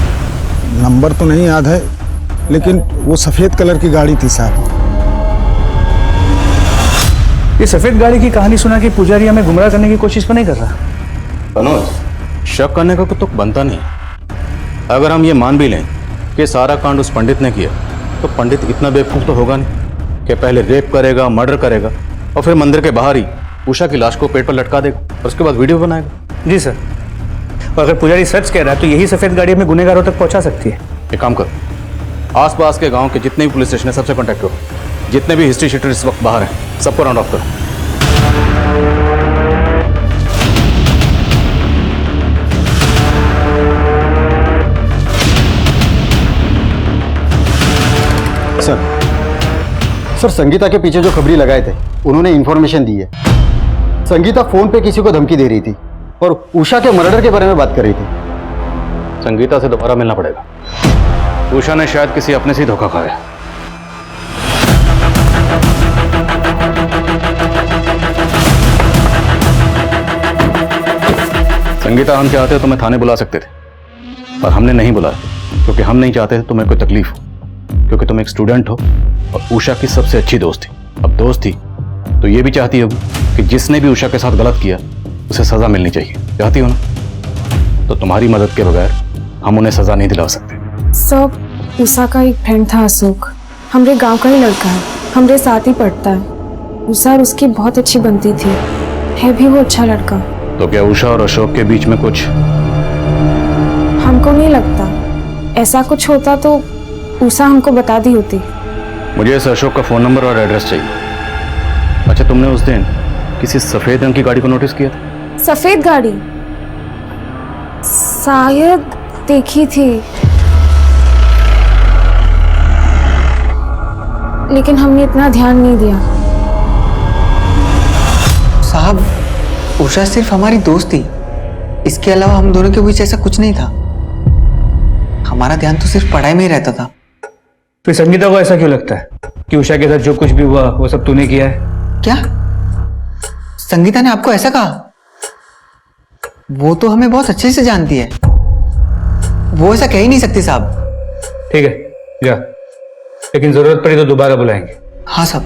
नंबर तो नहीं याद है, लेकिन वो सफेद कलर की गाड़ी थी साहब। ये सफेद गाड़ी की कहानी सुना कि पुजारी हमें गुमराह करने की कोशिश तो नहीं कर रहा? मनोज, शक करने का तो बनता नहीं। अगर हम ये मान भी लें कि सारा कांड उस पंडित ने किया, तो पंडित इतना बेवकूफ तो होगा नहीं कि पहले रेप करेगा, मर्डर करेगा और फिर मंदिर के बाहर ही उषा की लाश को पेट पर लटका देगा और उसके बाद वीडियो बनाएगा। जी सर, और अगर पुजारी सच कह रहा है तो यही सफेद गाड़ी हमें गुनहगारों तक पहुंचा सकती है। एक काम करो, आसपास के गांव के जितने भी पुलिस स्टेशन है सबसे कांटेक्ट करो, जितने भी हिस्ट्री शीटर इस वक्त बाहर हैं सबको राउंड ऑफ करो। सर संगीता के पीछे जो खबरी लगाए थे उन्होंने इंफॉर्मेशन दी है। संगीता फोन पे किसी को धमकी दे रही थी और उषा के मर्डर के बारे में बात कर रही थी। संगीता से दोबारा मिलना पड़ेगा, उषा ने शायद किसी अपने से ही धोखा खाया। संगीता, हम चाहते तो तुम्हें थाने बुला सकते थे, पर हमने नहीं बुलाया क्योंकि हम नहीं चाहते थे तुम्हें कोई तकलीफ हो, क्योंकि तुम एक स्टूडेंट हो और उषा की सबसे अच्छी दोस्त थी। अब दोस्त थी तो ये भी चाहती होगी कि जिसने भी उषा के साथ गलत किया उसे सजा मिलनी चाहिए, चाहती हो ना? तो तुम्हारी मदद के बगैर हम उन्हें सजा नहीं दिला सकते। सब उषा का एक फ्रेंड था अशोक, हमरे गांव का ही लड़का है, हमरे साथ ही पढ़ता है। उषा और उसकी बहुत अच्छी बनती थी, है भी वो अच्छा लड़का। तो क्या उषा और अशोक के बीच में कुछ? हमको नहीं लगता, ऐसा कुछ होता तो उषा हमको बता दी होती। मुझे इस अशोक का फोन नंबर और एड्रेस चाहिए। अच्छा, तुमने उस दिन किसी सफेद रंग की गाड़ी को नोटिस किया था? सफेद गाड़ी शायद देखी थी, लेकिन हमने इतना ध्यान नहीं दिया। साहब, उषा सिर्फ हमारी दोस्त थी, इसके अलावा हम दोनों के बीच ऐसा कुछ नहीं था। हमारा ध्यान तो सिर्फ पढ़ाई में ही रहता था। फिर संगीता को ऐसा क्यों लगता है कि उषा के साथ जो कुछ भी हुआ वो सब तूने किया है? क्या? संगीता ने आपको ऐसा कहा? वो तो हमें बहुत अच्छे से जानती है, वो ऐसा कह ही नहीं सकती साहब। ठीक है जा, लेकिन जरूरत पड़ी तो दोबारा बुलाएंगे। हाँ साहब।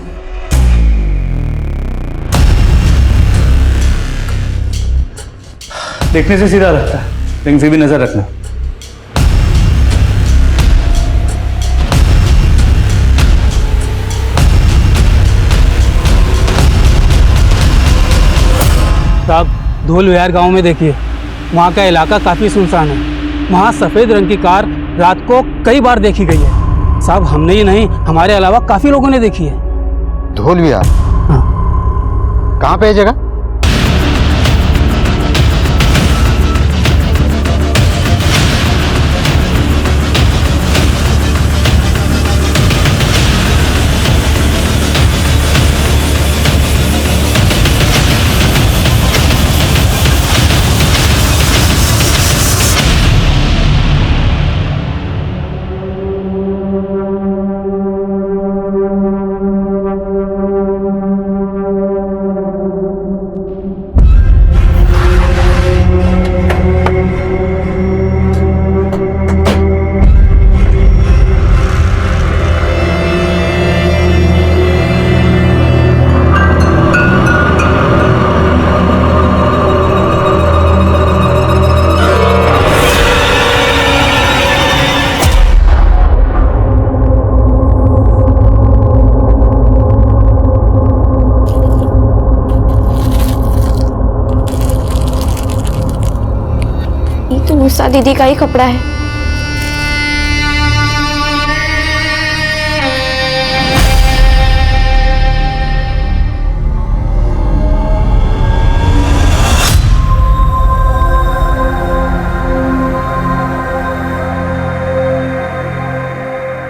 देखने से सीधा लगता है, लेकिन फिर भी नजर रखना। साहब धोल विहार गांव में देखिए, वहाँ का इलाका काफ़ी सुनसान है। वहाँ सफ़ेद रंग की कार रात को कई बार देखी गई है। साहब हमने ही नहीं, हमारे अलावा काफ़ी लोगों ने देखी है। धोल विहार? हाँ। कहाँ पे है जगह? उषा दीदी का ही कपड़ा है।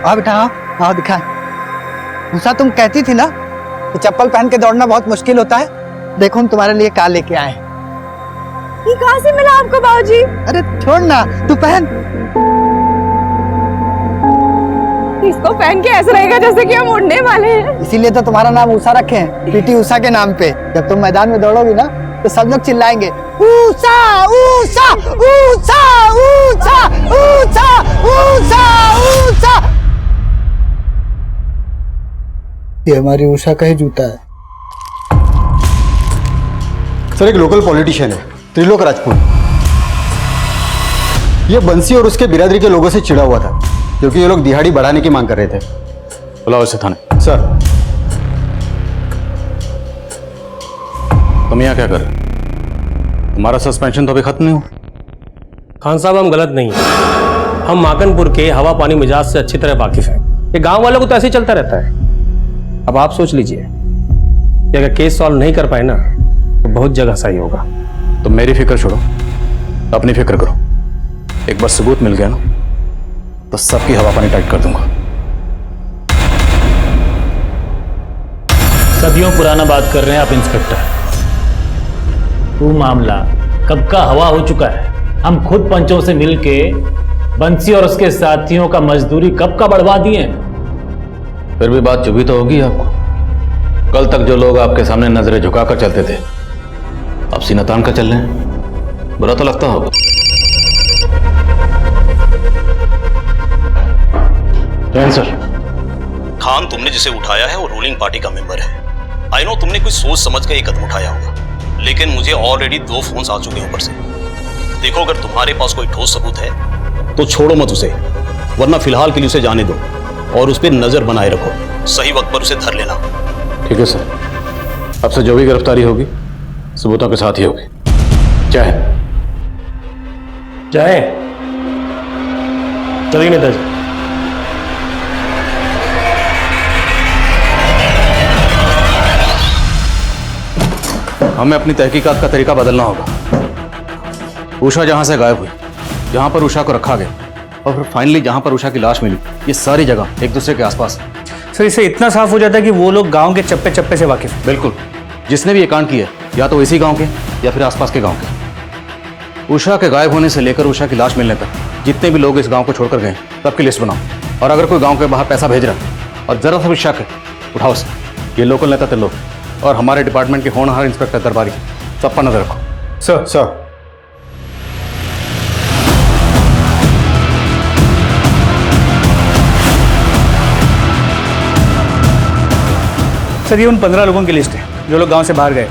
आओ बेटा आओ दिखा। उषा तुम कहती थी ना कि चप्पल पहन के दौड़ना बहुत मुश्किल होता है, देखो हम तुम्हारे लिए कार लेके आए। ये कहाँ से मिला आपको बाबूजी? अरे छोड़ ना, तू पहन। इसको पहन के ऐसा रहेगा जैसे कि हम उड़ने वाले हैं। इसीलिए तो तुम्हारा नाम उषा रखे हैं, पीटी उषा के नाम पे। जब तुम मैदान में दौड़ोगी ना तो सब लोग चिल्लाएंगे उषा उषा उषा उषा उषा उषा उषा। ये हमारी उषा का ही जूता है। सर एक लोकल पॉलिटिशियन है, त्रिलोक राजपूत। ये बंसी और उसके बिरादरी के लोगों से चिढ़ा हुआ था क्योंकि ये लोग दिहाड़ी बढ़ाने की मांग कर रहे थे। बुलाओ इसे थाने। सर तुम यहाँ क्या कर रहे हो? तुम्हारा सस्पेंशन तो अभी खत्म नहीं हुआ। खान साहब हम गलत नहीं है, हम माकनपुर के हवा पानी मिजाज से अच्छी तरह वाकिफ हैं। ये गांव वालों को तो ऐसे ही चलता रहता है। अब आप सोच लीजिए कि अगर केस सॉल्व नहीं कर पाए ना तो बहुत जगह सही होगा। तो मेरी फिक्र छोड़ो, अपनी फिक्र करो। एक बार सबूत मिल गया ना तो सबकी हवा पानी टाइट कर दूंगा। सदियों पुराना बात कर रहे हैं आप इंस्पेक्टर। वो मामला कब का हवा हो चुका है। हम खुद पंचों से मिलके बंसी और उसके साथियों का मजदूरी कब का बढ़वा दिए। फिर भी बात चुभी तो होगी आपको। कल तक जो लोग आपके सामने नजरें झुकाकर चलते थे अब सीना तान कर चल रहे हैं। बुरा तो लगता होगा। सर खान, तुमने जिसे उठाया है वो रूलिंग पार्टी का मेंबर है। आई नो तुमने कोई सोच समझ कर ये कदम उठाया होगा, लेकिन मुझे ऑलरेडी 2 फोन्स आ चुके हैं ऊपर से। देखो अगर तुम्हारे पास कोई ठोस सबूत है तो छोड़ो मत उसे, वरना फिलहाल के लिए उसे जाने दो और उस पर नजर बनाए रखो। सही वक्त पर उसे धर लेना। ठीक है सर, अब से जो भी गिरफ्तारी होगी सबूतों के साथ ही होगी। जय हिंद। जय चलिए नेताजी। हमें अपनी तहकीकात का तरीका बदलना होगा। उषा जहां से गायब हुई, जहां पर उषा को रखा गया और फिर फाइनली जहां पर उषा की लाश मिली, ये सारी जगह एक दूसरे के आसपास है। सर इससे इतना साफ हो जाता है कि वो लोग गांव के चप्पे चप्पे से वाकिफ हैं। बिल्कुल, जिसने भी ये कांड किया या तो इसी गांव के या फिर आसपास के गांव के। उषा के गायब होने से लेकर उषा की लाश मिलने तक जितने भी लोग इस गांव को छोड़कर गए सबकी लिस्ट बनाओ। और अगर कोई गांव के बाहर पैसा भेज रहा है और जरा सा भी शक है, उठाओ से। ये लोकल नेता त्रिलोक, और हमारे डिपार्टमेंट के होनहार इंस्पेक्टर दरबारी सब पर नजर रखो। सर सर सर ये उन 15 लोगों की लिस्ट है जो लोग गांव से बाहर गए।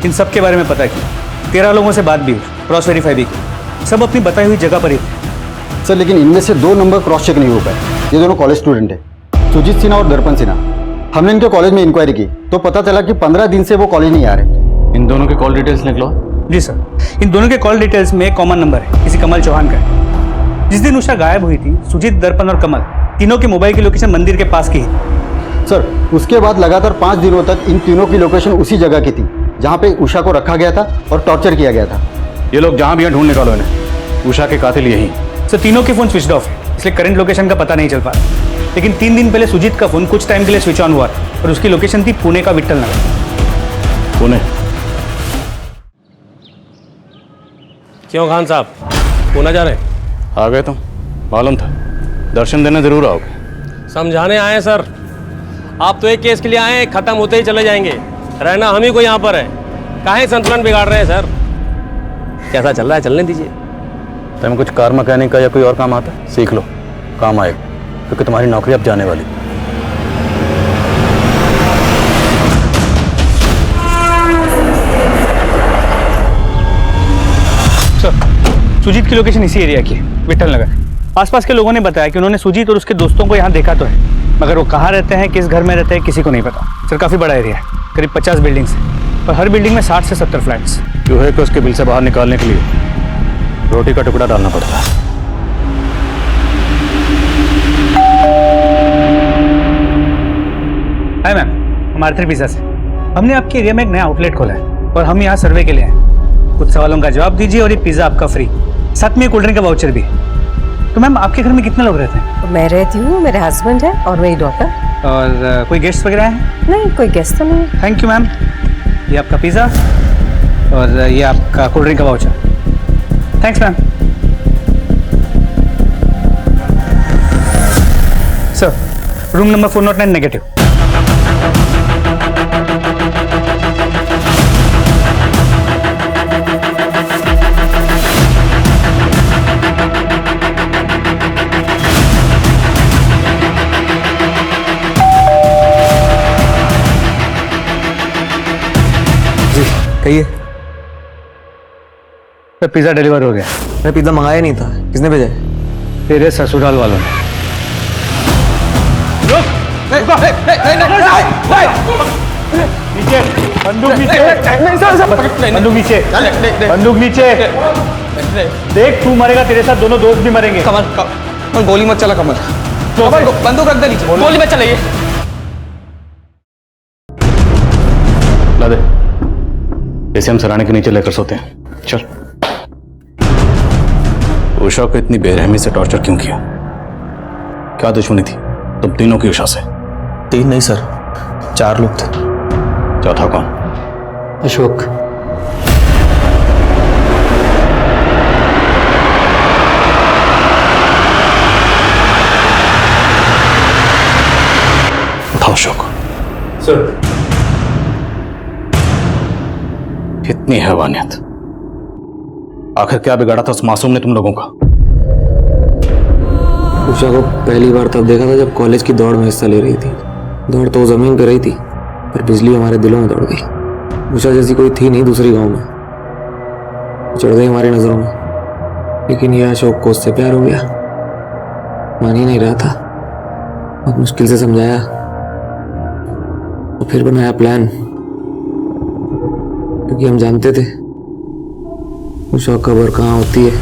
इन सब के बारे में पता किया, 13 लोगों से बात भी हुई, क्रॉस वेरीफाई भी की, सब अपनी बताई हुई जगह पर ही थे। सर लेकिन इनमें से 2 नंबर क्रॉस चेक नहीं हो पाए। ये दोनों कॉलेज स्टूडेंट हैं, सुजीत सिन्हा और दर्पण सिन्हा। हमने इनके कॉलेज में इंक्वायरी की तो पता चला कि 15 दिन से वो कॉलेज नहीं आ रहे। इन दोनों के कॉल डिटेल्स निकलो। जी सर, इन दोनों के कॉल डिटेल्स में एक कॉमन नंबर है, किसी कमल चौहान का है। जिस दिन उषा गायब हुई थी, सुजीत, दर्पण और कमल तीनों की मोबाइल की लोकेशन मंदिर के पास की है। सर उसके बाद लगातार 5 दिनों तक इन तीनों की लोकेशन उसी जगह की थी जहाँ पे उषा को रखा गया था और टॉर्चर किया गया था। ये लोग जहाँ भी हैं ढूंढ निकालो इन्हें। उषा के कातिल यही। सर तीनों के फोन स्विच ऑफ है, इसलिए करंट लोकेशन का पता नहीं चल पा रहा। लेकिन 3 दिन पहले सुजीत का फोन कुछ टाइम के लिए स्विच ऑन हुआ और उसकी लोकेशन थी पुणे का विट्ठल नगर। पुणे? क्यों खान साहब, पुणे जा रहे? आ गए तुम, मालूम था। दर्शन देने जरूर आओगे। समझाने आए सर, आप तो एक केस के लिए आए हैं, खत्म होते ही चले जाएंगे। रहना हम ही को यहाँ पर है, काहे संतुलन बिगाड़ रहे हैं सर? कैसा चल रहा है, चलने दीजिए। तुम्हें कुछ कार मैकेनिक का या कोई और काम आता है, सीख लो, काम आएगा, क्योंकि तुम्हारी नौकरी अब जाने वाली। सर सुजीत की लोकेशन इसी एरिया की है, विट्ठल नगर। आसपास के लोगों ने बताया कि उन्होंने सुजीत और उसके दोस्तों को यहाँ देखा तो है, मगर वो कहाँ रहते हैं, किस घर में रहते हैं, किसी को नहीं पता। सर काफ़ी बड़ा एरिया है, करीब 50 बिल्डिंग्स हैं और हर बिल्डिंग में 60 से 70 फ्लैट्स। चूहे को उसके बिल से बाहर निकालने के लिए रोटी का टुकड़ा डालना पड़ता है। हाय मैम, हम आर्थर पिज़्ज़ा से। हमने आपके एरिया में एक नया आउटलेट खोला है और हम यहाँ सर्वे के लिए हैं। कुछ सवालों का जवाब दीजिए और ये पिज़्ज़ा आपका फ्री, साथ में कोल्ड ड्रिंक का वाउचर भी। तो मैम आपके घर में कितने लोग रहते हैं? मैं रहती हूँ, मेरे हस्बैंड है और मेरी डॉटर। और कोई गेस्ट वगैरह है? नहीं, कोई गेस्ट तो नहीं। Thank you ma'am. ये आपका पिज़्ज़ा और ये आपका कोल्ड ड्रिंक का voucher. Thanks ma'am. Sir room number 409 negative. कहिए। तो पिज़्ज़ा डिलीवर हो गया। मैं पिज़्ज़ा मंगाया नहीं था, किसने भेजा? तेरे ससुराल वालों ने। नीचे बंदूक, नीचे बंदूक, नीचे बंदूक, नीचे। देख तू मरेगा, तेरे साथ दोनों दोस्त भी मरेंगे। कमल गोली मत चला। कमल बंदूक रख दे नीचे, गोली मत चलाइए। ला दे, इसे हम सराहने के नीचे लेकर सोते हैं। चल। उषा को इतनी बेरहमी से टॉर्चर क्यों किया? क्या दुश्मनी थी तुम तीनों की उषा से? 3 नहीं सर, 4 लोग थे। चौथा कौन? अशोक। उठाओ अशोक। सर। इतनी हैवानियत, आखिर क्या बिगाड़ा था उस मासूम ने तुम लोगों का? उषा को पहली बार तब देखा था जब कॉलेज की दौड़ में हिस्सा ले रही थी। दौड़ तो जमीन पे रही थी, पर बिजली हमारे दिलों में दौड़ गई। उषा जैसी कोई थी नहीं दूसरी गांव में, चढ़ गई हमारी नजरों में। लेकिन यह अशोक को उससे प्यार हो गया, मान ही नहीं रहा था। बहुत मुश्किल से समझाया और फिर बनाया प्लान, क्योंकि हम जानते थे उषा कब्र कहाँ होती है।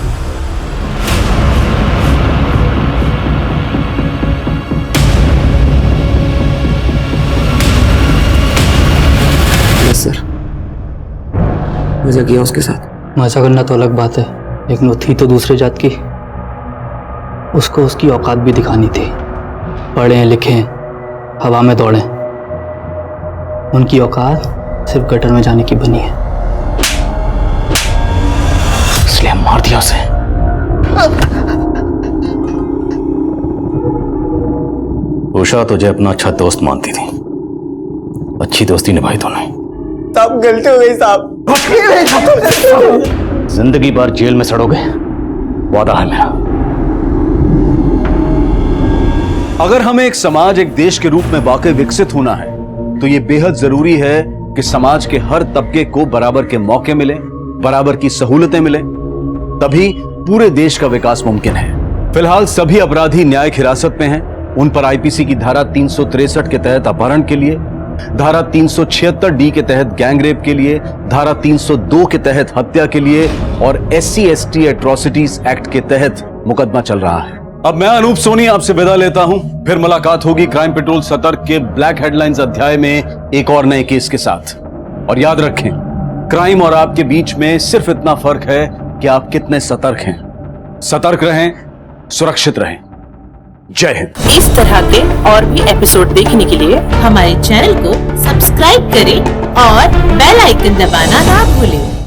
यस सर, मजा किया उसके साथ। मजा करना तो अलग बात है, लेकिन वो थी तो दूसरे जात की। उसको उसकी औकात भी दिखानी थी। पढ़े लिखे, हवा में दौड़े, उनकी औकात सिर्फ गटर में जाने की बनी है, इसलिए मार दिया उसे। उषा तुझे अपना अच्छा दोस्त मानती थी, अच्छी दोस्ती निभाई तूने। गलती हो गई साहब। जिंदगी भर जेल में सड़ोगे, वादा है मेरा। अगर हमें एक समाज, एक देश के रूप में वाकई विकसित होना है तो यह बेहद जरूरी है कि समाज के हर तबके को बराबर के मौके मिले, बराबर की सहूलतें मिले, तभी पूरे देश का विकास मुमकिन है। फिलहाल सभी अपराधी न्यायिक हिरासत में हैं। उन पर आईपीसी की धारा 363 के तहत अपहरण के लिए, धारा 376 के तहत गैंगरेप के लिए, धारा 302 के तहत हत्या के लिए और SC/ST एट्रोसिटीज एक्ट के तहत मुकदमा चल रहा है। अब मैं अनूप सोनी आपसे विदा लेता हूं। फिर मुलाकात होगी क्राइम पेट्रोल सतर्क के ब्लैक हेडलाइंस अध्याय में एक और नए केस के साथ। और याद रखें, क्राइम और आपके बीच में सिर्फ इतना फर्क है कि आप कितने सतर्क हैं। सतर्क रहें, सुरक्षित रहें। जय हिंद। इस तरह के और भी एपिसोड देखने के लिए हमारे चैनल को सब्सक्राइब करें और बेल आइकन दबाना ना भूलें।